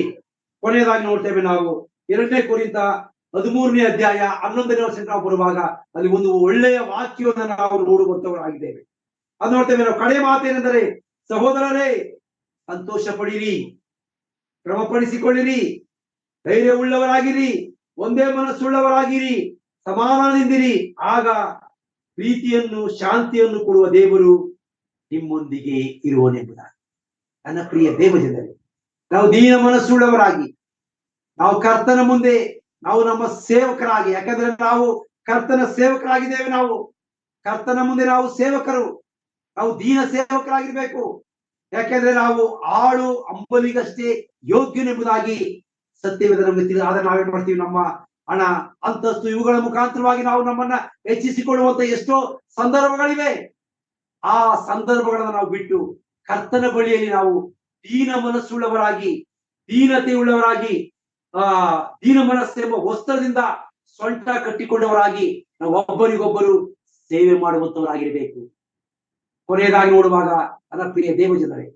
ಕೊನೆಯದಾಗಿ ನೋಡ್ತೇವೆ ನಾವು 2 ಕೊರಿಂಥ 13ನೇ ಅಧ್ಯಾಯ 11ನೇ ವರ್ಷ ನಾವು ಬರುವಾಗ ಅಲ್ಲಿ ಒಂದು ಒಳ್ಳೆಯ ವಾಕ್ಯವನ್ನು ನಾವು ನೋಡುವಂತವರಾಗಿದ್ದೇವೆ. ಅದು ನೋಡ್ತೇವೆ ನಾವು. ಕಡೆ ಮಾತೇನೆಂದರೆ, ಸಹೋದರರೇ ಸಂತೋಷ ಪಡಿರಿ, ಕ್ರಮಪಡಿಸಿಕೊಳ್ಳಿರಿ, ಧೈರ್ಯವುಳ್ಳವರಾಗಿರಿ, ಒಂದೇ ಮನಸ್ಸುಳ್ಳವರಾಗಿರಿ, ಸಮಾಧಾನದಿಂದಿರಿ, ಆಗ ಪ್ರೀತಿಯನ್ನು ಶಾಂತಿಯನ್ನು ಕೊಡುವ ದೇವರು ನಿಮ್ಮೊಂದಿಗೆ ಇರುವನೆಂಬುದಾಗಿ. ನನ್ನ ಪ್ರಿಯ ದೇವಜನರೇ, ನಾವು ದೀನ ಮನಸ್ಸುಳ್ಳವರಾಗಿ ನಾವು ಕರ್ತನ ಮುಂದೆ ನಾವು ನಮ್ಮ ಸೇವಕರಾಗಿ, ಯಾಕಂದ್ರೆ ನಾವು ಕರ್ತನ ಸೇವಕರಾಗಿದ್ದೇವೆ, ನಾವು ಕರ್ತನ ಮುಂದೆ ನಾವು ಸೇವಕರು, ನಾವು ದೀನ ಸೇವಕರಾಗಿರ್ಬೇಕು. ಯಾಕೆಂದ್ರೆ ನಾವು ಆಳು ಅಂಬಲಿಗಷ್ಟೇ ಯೋಗ್ಯನೆಂಬುದಾಗಿ ಸತ್ಯವೇದ ನಮಗೆ ತಿಳಿದ. ಆದ್ರೆ ನಾವೇನ್ ಮಾಡ್ತೀವಿ, ನಮ್ಮ ಹಣ, ಅಂತಸ್ತು ಇವುಗಳ ಮುಖಾಂತರವಾಗಿ ನಾವು ನಮ್ಮನ್ನ ಹೆಚ್ಚಿಸಿಕೊಳ್ಳುವಂತ ಎಷ್ಟೋ ಸಂದರ್ಭಗಳಿವೆ. ಆ ಸಂದರ್ಭಗಳನ್ನು ನಾವು ಬಿಟ್ಟು ಕರ್ತನ ಬಳಿಯಲ್ಲಿ ನಾವು ದೀನ ಮನಸ್ಸುಳ್ಳವರಾಗಿ, ದೀನತೆಯುಳ್ಳವರಾಗಿ, ದೀನ ಮನಸ್ಸೆಂಬ ವಸ್ತ್ರದಿಂದ ಸೊಂಟ ಕಟ್ಟಿಕೊಂಡವರಾಗಿ ನಾವು ಒಬ್ಬರಿಗೊಬ್ಬರು ಸೇವೆ ಮಾಡುವಂತವರಾಗಿರಬೇಕು. ಕೊನೆಯದಾಗಿ ನೋಡುವಾಗ ನನ್ನ ಪ್ರಿಯ ದೇವಜನರೇ,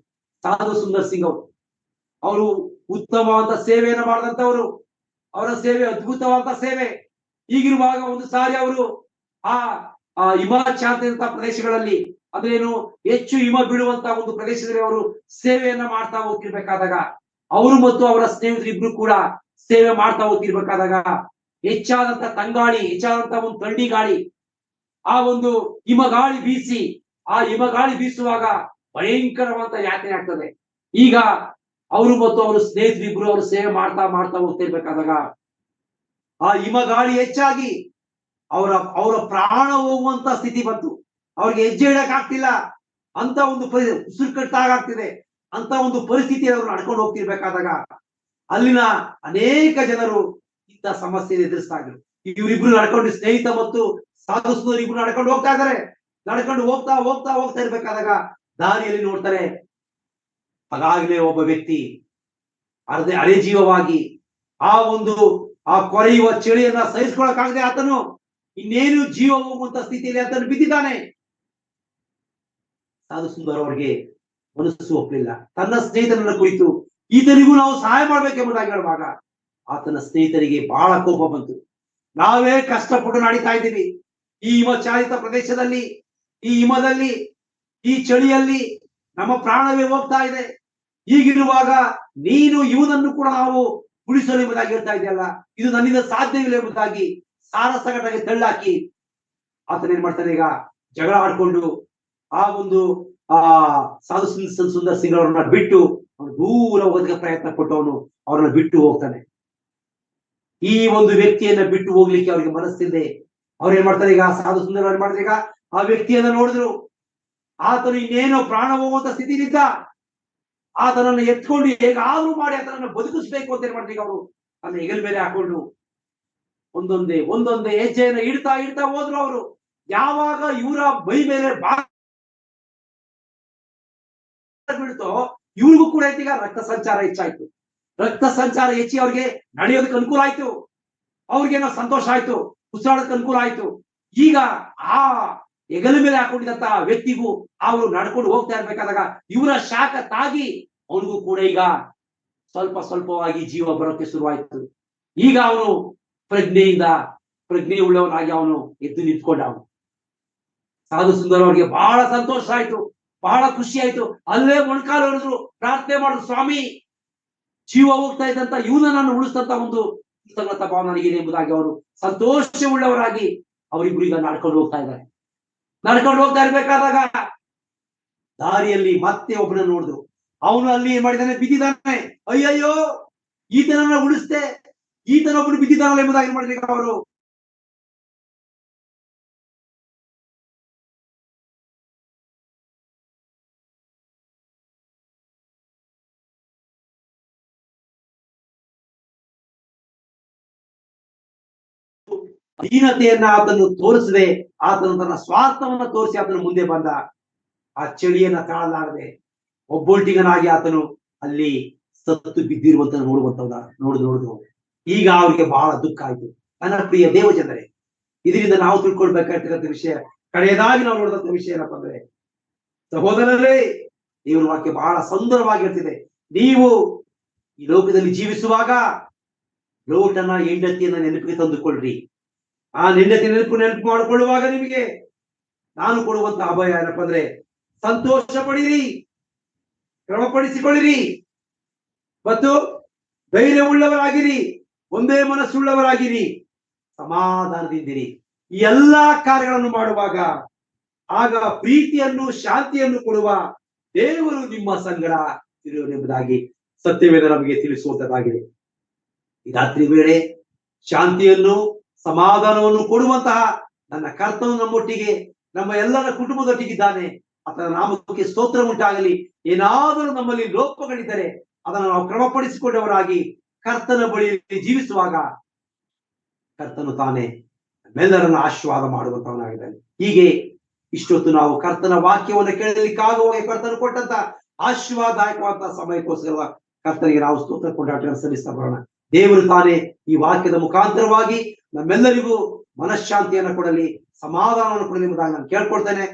ಸಾಧು ಸುಂದರ್ ಸಿಂಗ್ ಅವರು ಉತ್ತಮವಾದ ಸೇವೆಯನ್ನು ಮಾಡಿದಂತವರು, ಅವರ ಸೇವೆ ಅದ್ಭುತವಾದ ಸೇವೆ. ಹೀಗಿರುವಾಗ ಒಂದು ಸಾರಿ ಅವರು ಆ ಹಿಮಾಚ್ಛಾದಿತ ಪ್ರದೇಶಗಳಲ್ಲಿ, ಅದೇನು ಹೆಚ್ಚು ಹಿಮ ಬೀಳುವಂತಹ ಒಂದು ಪ್ರದೇಶದಲ್ಲಿ ಅವರು ಸೇವೆಯನ್ನ ಮಾಡ್ತಾ ಹೋಗ್ತಿರ್ಬೇಕಾದಾಗ, ಅವರು ಮತ್ತು ಅವರ ಸ್ನೇಹಿತರು ಇಬ್ರು ಕೂಡ ಸೇವೆ ಮಾಡ್ತಾ ಹೋಗ್ತಿರ್ಬೇಕಾದಾಗ ಹೆಚ್ಚಾದಂತ ತಂಗಾಳಿ, ಹೆಚ್ಚಾದಂತ ಒಂದು ಥಂಡಿ ಗಾಳಿ, ಆ ಒಂದು ಹಿಮಗಾಳಿ ಬೀಸಿ, ಆ ಹಿಮಗಾಳಿ ಬೀಸುವಾಗ ಭಯಂಕರವಾದ ಯಾತನೆ ಆಗ್ತದೆ. ಈಗ ಅವರು ಮತ್ತು ಅವರ ಸ್ನೇಹಿತರಿಬ್ರು ಅವರು ಸೇವೆ ಮಾಡ್ತಾ ಹೋಗ್ತಿರ್ಬೇಕಾದಾಗ ಆ ಹಿಮಗಾಳಿ ಹೆಚ್ಚಾಗಿ ಅವರ ಅವರ ಪ್ರಾಣ ಹೋಗುವಂತ ಸ್ಥಿತಿ ಬಂತು. ಅವ್ರಿಗೆ ಹೆಜ್ಜೆ ಇಡಕ್ ಆಗ್ತಿಲ್ಲ. ಅಂತ ಒಂದು ಉಸಿರು ಕಟ್ಟಾಗ್ತಿದೆ. ಅಂತ ಒಂದು ಪರಿಸ್ಥಿತಿ ಅವರು ನಡ್ಕೊಂಡು ಹೋಗ್ತಿರ್ಬೇಕಾದಾಗ ಅಲ್ಲಿನ ಅನೇಕ ಜನರು ಇಂಥ ಸಮಸ್ಯೆ ಎದುರಿಸ್ತಾ ಇದ್ರು. ಇವರಿಬ್ರು ನಡ್ಕೊಂಡು ಸ್ನೇಹಿತ ಮತ್ತು ಸಾಧಿಸಿದವರು ಇಬ್ರು ನಡ್ಕೊಂಡು ಹೋಗ್ತಾ ಇದ್ದಾರೆ. ನಡ್ಕೊಂಡು ಹೋಗ್ತಾ ಹೋಗ್ತಾ ಹೋಗ್ತಾ ಇರ್ಬೇಕಾದಾಗ ದಾರಿಯಲ್ಲಿ ನೋಡ್ತಾರೆ, ಹಾಗಾಗ್ಲೇ ಒಬ್ಬ ವ್ಯಕ್ತಿ ಅರೆ ಜೀವವಾಗಿ ಆ ಕೊರೆಯುವ ಚಳಿಯನ್ನ ಸಹಿಸ್ಕೊಳಕ್ಕಾಗದೆ ಆತನು ಇನ್ನೇನು ಜೀವ ಹೋಗುವಂತ ಸ್ಥಿತಿಯಲ್ಲಿ ಆತನು ಬಿದ್ದಿದ್ದಾನೆ. ಸಾಧು ಸುಂದರ್ ಅವರಿಗೆ ಮನಸ್ಸು ಒಪ್ಪಲಿಲ್ಲ. ತನ್ನ ಸ್ನೇಹಿತನನ್ನ ಕುರಿತು ಈತನಿಗೂ ನಾವು ಸಹಾಯ ಮಾಡ್ಬೇಕೆಂಬುದಾಗಿ ಹೇಳುವಾಗ ಆತನ ಸ್ನೇಹಿತರಿಗೆ ಬಹಳ ಕೋಪ ಬಂತು. ನಾವೇ ಕಷ್ಟಪಟ್ಟು ನಡೀತಾ ಇದ್ದೀವಿ ಈ ಹಿಮಚಾಲಿತ ಪ್ರದೇಶದಲ್ಲಿ, ಈ ಹಿಮದಲ್ಲಿ, ಈ ಚಳಿಯಲ್ಲಿ ನಮ್ಮ ಪ್ರಾಣವೇ ಹೋಗ್ತಾ ಇದೆ. ಹೀಗಿರುವಾಗ ನೀನು ಇವನನ್ನು ಕೂಡ ನಾವು ಉಳಿಸಲು ಎಂಬುದಾಗಿ ಹೇಳ್ತಾ ಇದೆಯಲ್ಲ, ಇದು ನನ್ನಿಂದ ಸಾಧ್ಯವಿಲ್ಲ ಎಂಬುದಾಗಿ ಸಾರಸಗಟಾಗಿ ತಳ್ಳಾಕಿ ಆತನ ಏನ್ ಮಾಡ್ತಾನೆ, ಈಗ ಜಗಳ ಆಡ್ಕೊಂಡು ಸಾಧು ಸುಂದರ್ ಸಿಂಗ್ ಅವರನ್ನ ಬಿಟ್ಟು ಅವನು ದೂರ ಹೋಗೋದಕ್ಕೆ ಪ್ರಯತ್ನ ಪಟ್ಟು ಅವರನ್ನ ಬಿಟ್ಟು ಹೋಗ್ತಾನೆ. ಈ ಒಂದು ವ್ಯಕ್ತಿಯನ್ನ ಬಿಟ್ಟು ಹೋಗ್ಲಿಕ್ಕೆ ಅವ್ರಿಗೆ ಮನಸ್ಸಿದೆ. ಅವ್ರು ಏನ್ ಮಾಡ್ತಾರೆ, ಈಗ ಸಾಧು ಸುಂದರ್ ಏನ್ ಮಾಡಿದ್ರೆ, ಈಗ ಆ ವ್ಯಕ್ತಿಯನ್ನ ನೋಡಿದ್ರು. ಆತನು ಇನ್ನೇನೋ ಪ್ರಾಣ ಹೋಗುವಂತ ಸ್ಥಿತಿಲಿದ್ದ. ಆತನನ್ನು ಎತ್ಕೊಂಡು ಹೇಗಾದ್ರೂ ಮಾಡಿ ಆತನನ್ನು ಬದುಕಿಸ್ಬೇಕು ಅಂತ ಏನ್ ಮಾಡ್ತೀವಿ, ಅವರು ತನ್ನ ಹೆಗಲ ಮೇಲೆ ಹಾಕೊಂಡು ಒಂದೊಂದೇ ಹೆಜ್ಜೆಯನ್ನು ಇಡ್ತಾ ಹೋದ್ರು. ಅವರು ಯಾವಾಗ ಇವರ ಬೈ ಮೇಲೆ ಬೀಳ್ತೋ ಇವ್ರಿಗೂ ಕೂಡ ಈಗ ರಕ್ತ ಸಂಚಾರ ಹೆಚ್ಚಾಯ್ತು. ರಕ್ತ ಸಂಚಾರ ಹೆಚ್ಚಿ ಅವ್ರಿಗೆ ನಡೆಯೋದಕ್ಕೆ ಅನುಕೂಲ ಆಯ್ತು. ಅವ್ರಿಗೇನೋ ಸಂತೋಷ ಆಯ್ತು, ಉಸಿರಾಡೋದಕ್ಕೆ ಅನುಕೂಲ ಆಯ್ತು. ಈಗ ಆ ಹೆಗಲ ಮೇಲೆ ಹಾಕೊಂಡಿದ್ದಂತ ವ್ಯಕ್ತಿಗೂ ಅವರು ನಡ್ಕೊಂಡು ಹೋಗ್ತಾ ಇರ್ಬೇಕಾದಾಗ ಇವರ ಶಾಖ ತಾಗಿ ಅವನಿಗೂ ಕೂಡ ಈಗ ಸ್ವಲ್ಪವಾಗಿ ಜೀವ ಬರೋಕೆ ಶುರುವಾಯ್ತು. ಈಗ ಅವನು ಪ್ರಜ್ಞೆ ಉಳ್ಳವನಾಗಿ ಅವನು ಎದ್ದು ನಿಂತ್ಕೊಂಡ. ಸಾಧು ಸುಂದರ್ ಅವರಿಗೆ ಬಹಳ ಸಂತೋಷ ಆಯ್ತು, ಬಹಳ ಖುಷಿ ಆಯ್ತು. ಅಲ್ಲೇ ಮೊಣಕಾಲು ಹೊಡೆದ್ರು, ಪ್ರಾರ್ಥನೆ ಮಾಡಿದ್ರು, ಸ್ವಾಮಿ ಜೀವ ಹೋಗ್ತಾ ಇದ್ದಂತ ಇವನನ್ನು ಉಳಿಸ್ತಂತ ಒಂದು ಕೃತಜ್ಞತಾ ಭಾವ ನನಗಿದೆ ಎಂಬುದಾಗಿ ಅವರು ಸಂತೋಷ ಉಳ್ಳವರಾಗಿ ಅವರಿಬ್ರು ಈಗ ನಡ್ಕೊಂಡು ಹೋಗ್ತಾ ಇದ್ದಾರೆ. ನಡ್ಕೊಂಡು ಹೋಗ್ತಾ ಇರ್ಬೇಕಾದಾಗ ದಾರಿಯಲ್ಲಿ ಮತ್ತೆ ಒಬ್ಬನ ನೋಡಿದ್ರು. ಅವನು ಅಲ್ಲಿ ಏನ್ ಮಾಡಿದಾನೆ, ಬಿದ್ದಿದ್ದಾನೆ. ಅಯ್ಯಯ್ಯೋ ಈತನನ್ನ ಉಳಿಸ್ತೆ, ಈತನೊಬ್ಬನು ಬಿದ್ದಿದ್ದಾನಲ್ಲ ಎಂಬುದಾಗಿ ಏನ್ ಮಾಡಿದ್ರು ಅವರು ದೀನತೆಯನ್ನ ಆತನು ತೋರಿಸದೆ, ಆತನು ತನ್ನ ಸ್ವಾರ್ಥವನ್ನ ತೋರಿಸಿ ಆತನು ಮುಂದೆ ಬಂದ. ಆ ಚಳಿಯನ್ನ ತಾಳಲಾರದೆ ಒಬ್ಬೊಟ್ಟಿಗನಾಗಿ ಆತನು ಅಲ್ಲಿ ಸತ್ತು ಬಿದ್ದಿರುವಂತ ನೋಡಿದ್ರು. ಈಗ ಅವರಿಗೆ ಬಹಳ ದುಃಖ ಆಯ್ತು. ನನ್ನ ಪ್ರಿಯ ದೇವಜನರೇ, ಇದರಿಂದ ನಾವು ತಿಳ್ಕೊಳ್ಬೇಕಾಗಿರ್ತಕ್ಕಂಥ ವಿಷಯ, ಕಡೆಯದಾಗಿ ನಾವು ನೋಡಿದಂತ ವಿಷಯ ಏನಪ್ಪ ಅಂದ್ರೆ, ಸಹೋದರರೇ, ದೇವರ ವಾಕ್ಯ ಬಹಳ ಸುಂದರವಾಗಿರ್ತಿದೆ. ನೀವು ಈ ಲೋಕದಲ್ಲಿ ಜೀವಿಸುವಾಗ ಲೋಟನ ಹೆಂಡತಿಯನ್ನ ನೆನಪಿಗೆ ತಂದುಕೊಳ್ಳ್ರಿ. ಆ ಹೆಂಡತಿ ನೆನಪು ಮಾಡಿಕೊಳ್ಳುವಾಗ ನಿಮಗೆ ನಾನು ಕೊಡುವಂತ ಅಭಯ ಏನಪ್ಪ ಅಂದ್ರೆ, ಸಂತೋಷ ಪಡಿರಿ, ಕ್ರಮಪಡಿಸಿಕೊಳ್ಳಿರಿ ಮತ್ತು ಧೈರ್ಯವುಳ್ಳವರಾಗಿರಿ, ಒಂದೇ ಮನಸ್ಸುಳ್ಳವರಾಗಿರಿ, ಸಮಾಧಾನದಿಂದಿರಿ. ಈ ಎಲ್ಲಾ ಕಾರ್ಯಗಳನ್ನು ಮಾಡುವಾಗ ಆಗ ಪ್ರೀತಿಯನ್ನು ಶಾಂತಿಯನ್ನು ಕೊಡುವ ದೇವರು ನಿಮ್ಮ ಸಂಗಡ ಇರುವುದೆಂಬುದಾಗಿ ಸತ್ಯವೇದ ನಮಗೆ ತಿಳಿಸುವಂತದ್ದಾಗಿದೆ. ಈ ರಾತ್ರಿ ವೇಳೆ ಶಾಂತಿಯನ್ನು ಸಮಾಧಾನವನ್ನು ಕೊಡುವಂತಹ ನನ್ನ ಕರ್ತನು ನಮ್ಮೊಟ್ಟಿಗೆ, ನಮ್ಮ ಎಲ್ಲರ ಕುಟುಂಬದೊಟ್ಟಿಗಿದ್ದಾನೆ. ಆತನ ನಾಮಕ್ಕೆ ಸ್ತೋತ್ರ ಉಂಟಾಗಲಿ. ಏನಾದರೂ ನಮ್ಮಲ್ಲಿ ಲೋಪಗಳಿದ್ದರೆ ಅದನ್ನು ನಾವು ಕ್ರಮಪಡಿಸಿಕೊಂಡವರಾಗಿ ಕರ್ತನ ಬಳಿಯಲ್ಲಿ ಜೀವಿಸುವಾಗ ಕರ್ತನು ತಾನೇ ನಮ್ಮೆಲ್ಲರನ್ನು ಆಶೀರ್ವಾದ ಮಾಡುವಂತವನಾಗಿದ್ದಾನೆ. ಹೀಗೆ ಇಷ್ಟೊತ್ತು ನಾವು ಕರ್ತನ ವಾಕ್ಯವನ್ನು ಕೇಳಲಿಕ್ಕಾಗುವಾಗ ಕರ್ತನು ಕೊಟ್ಟಂತ ಆಶೀರ್ವಾದದಾಯಕವಾದ ಸಮಯಕ್ಕೋಸ್ಕರ ಕರ್ತನಿಗೆ ನಾವು ಸ್ತೋತ್ರ ಕೊಂಡಾಟ ಸಲ್ಲಿಸ್ತಾ ಬರೋಣ. ದೇವರು ತಾನೇ ಈ ವಾಕ್ಯದ ಮುಖಾಂತರವಾಗಿ ನಮ್ಮೆಲ್ಲರಿಗೂ ಮನಃಶಾಂತಿಯನ್ನು ಕೊಡಲಿ, ಸಮಾಧಾನವನ್ನು ಕೊಡಲಿ ಎಂಬುದಾಗಿ ನಾನು ಕೇಳ್ಕೊಳ್ತೇನೆ.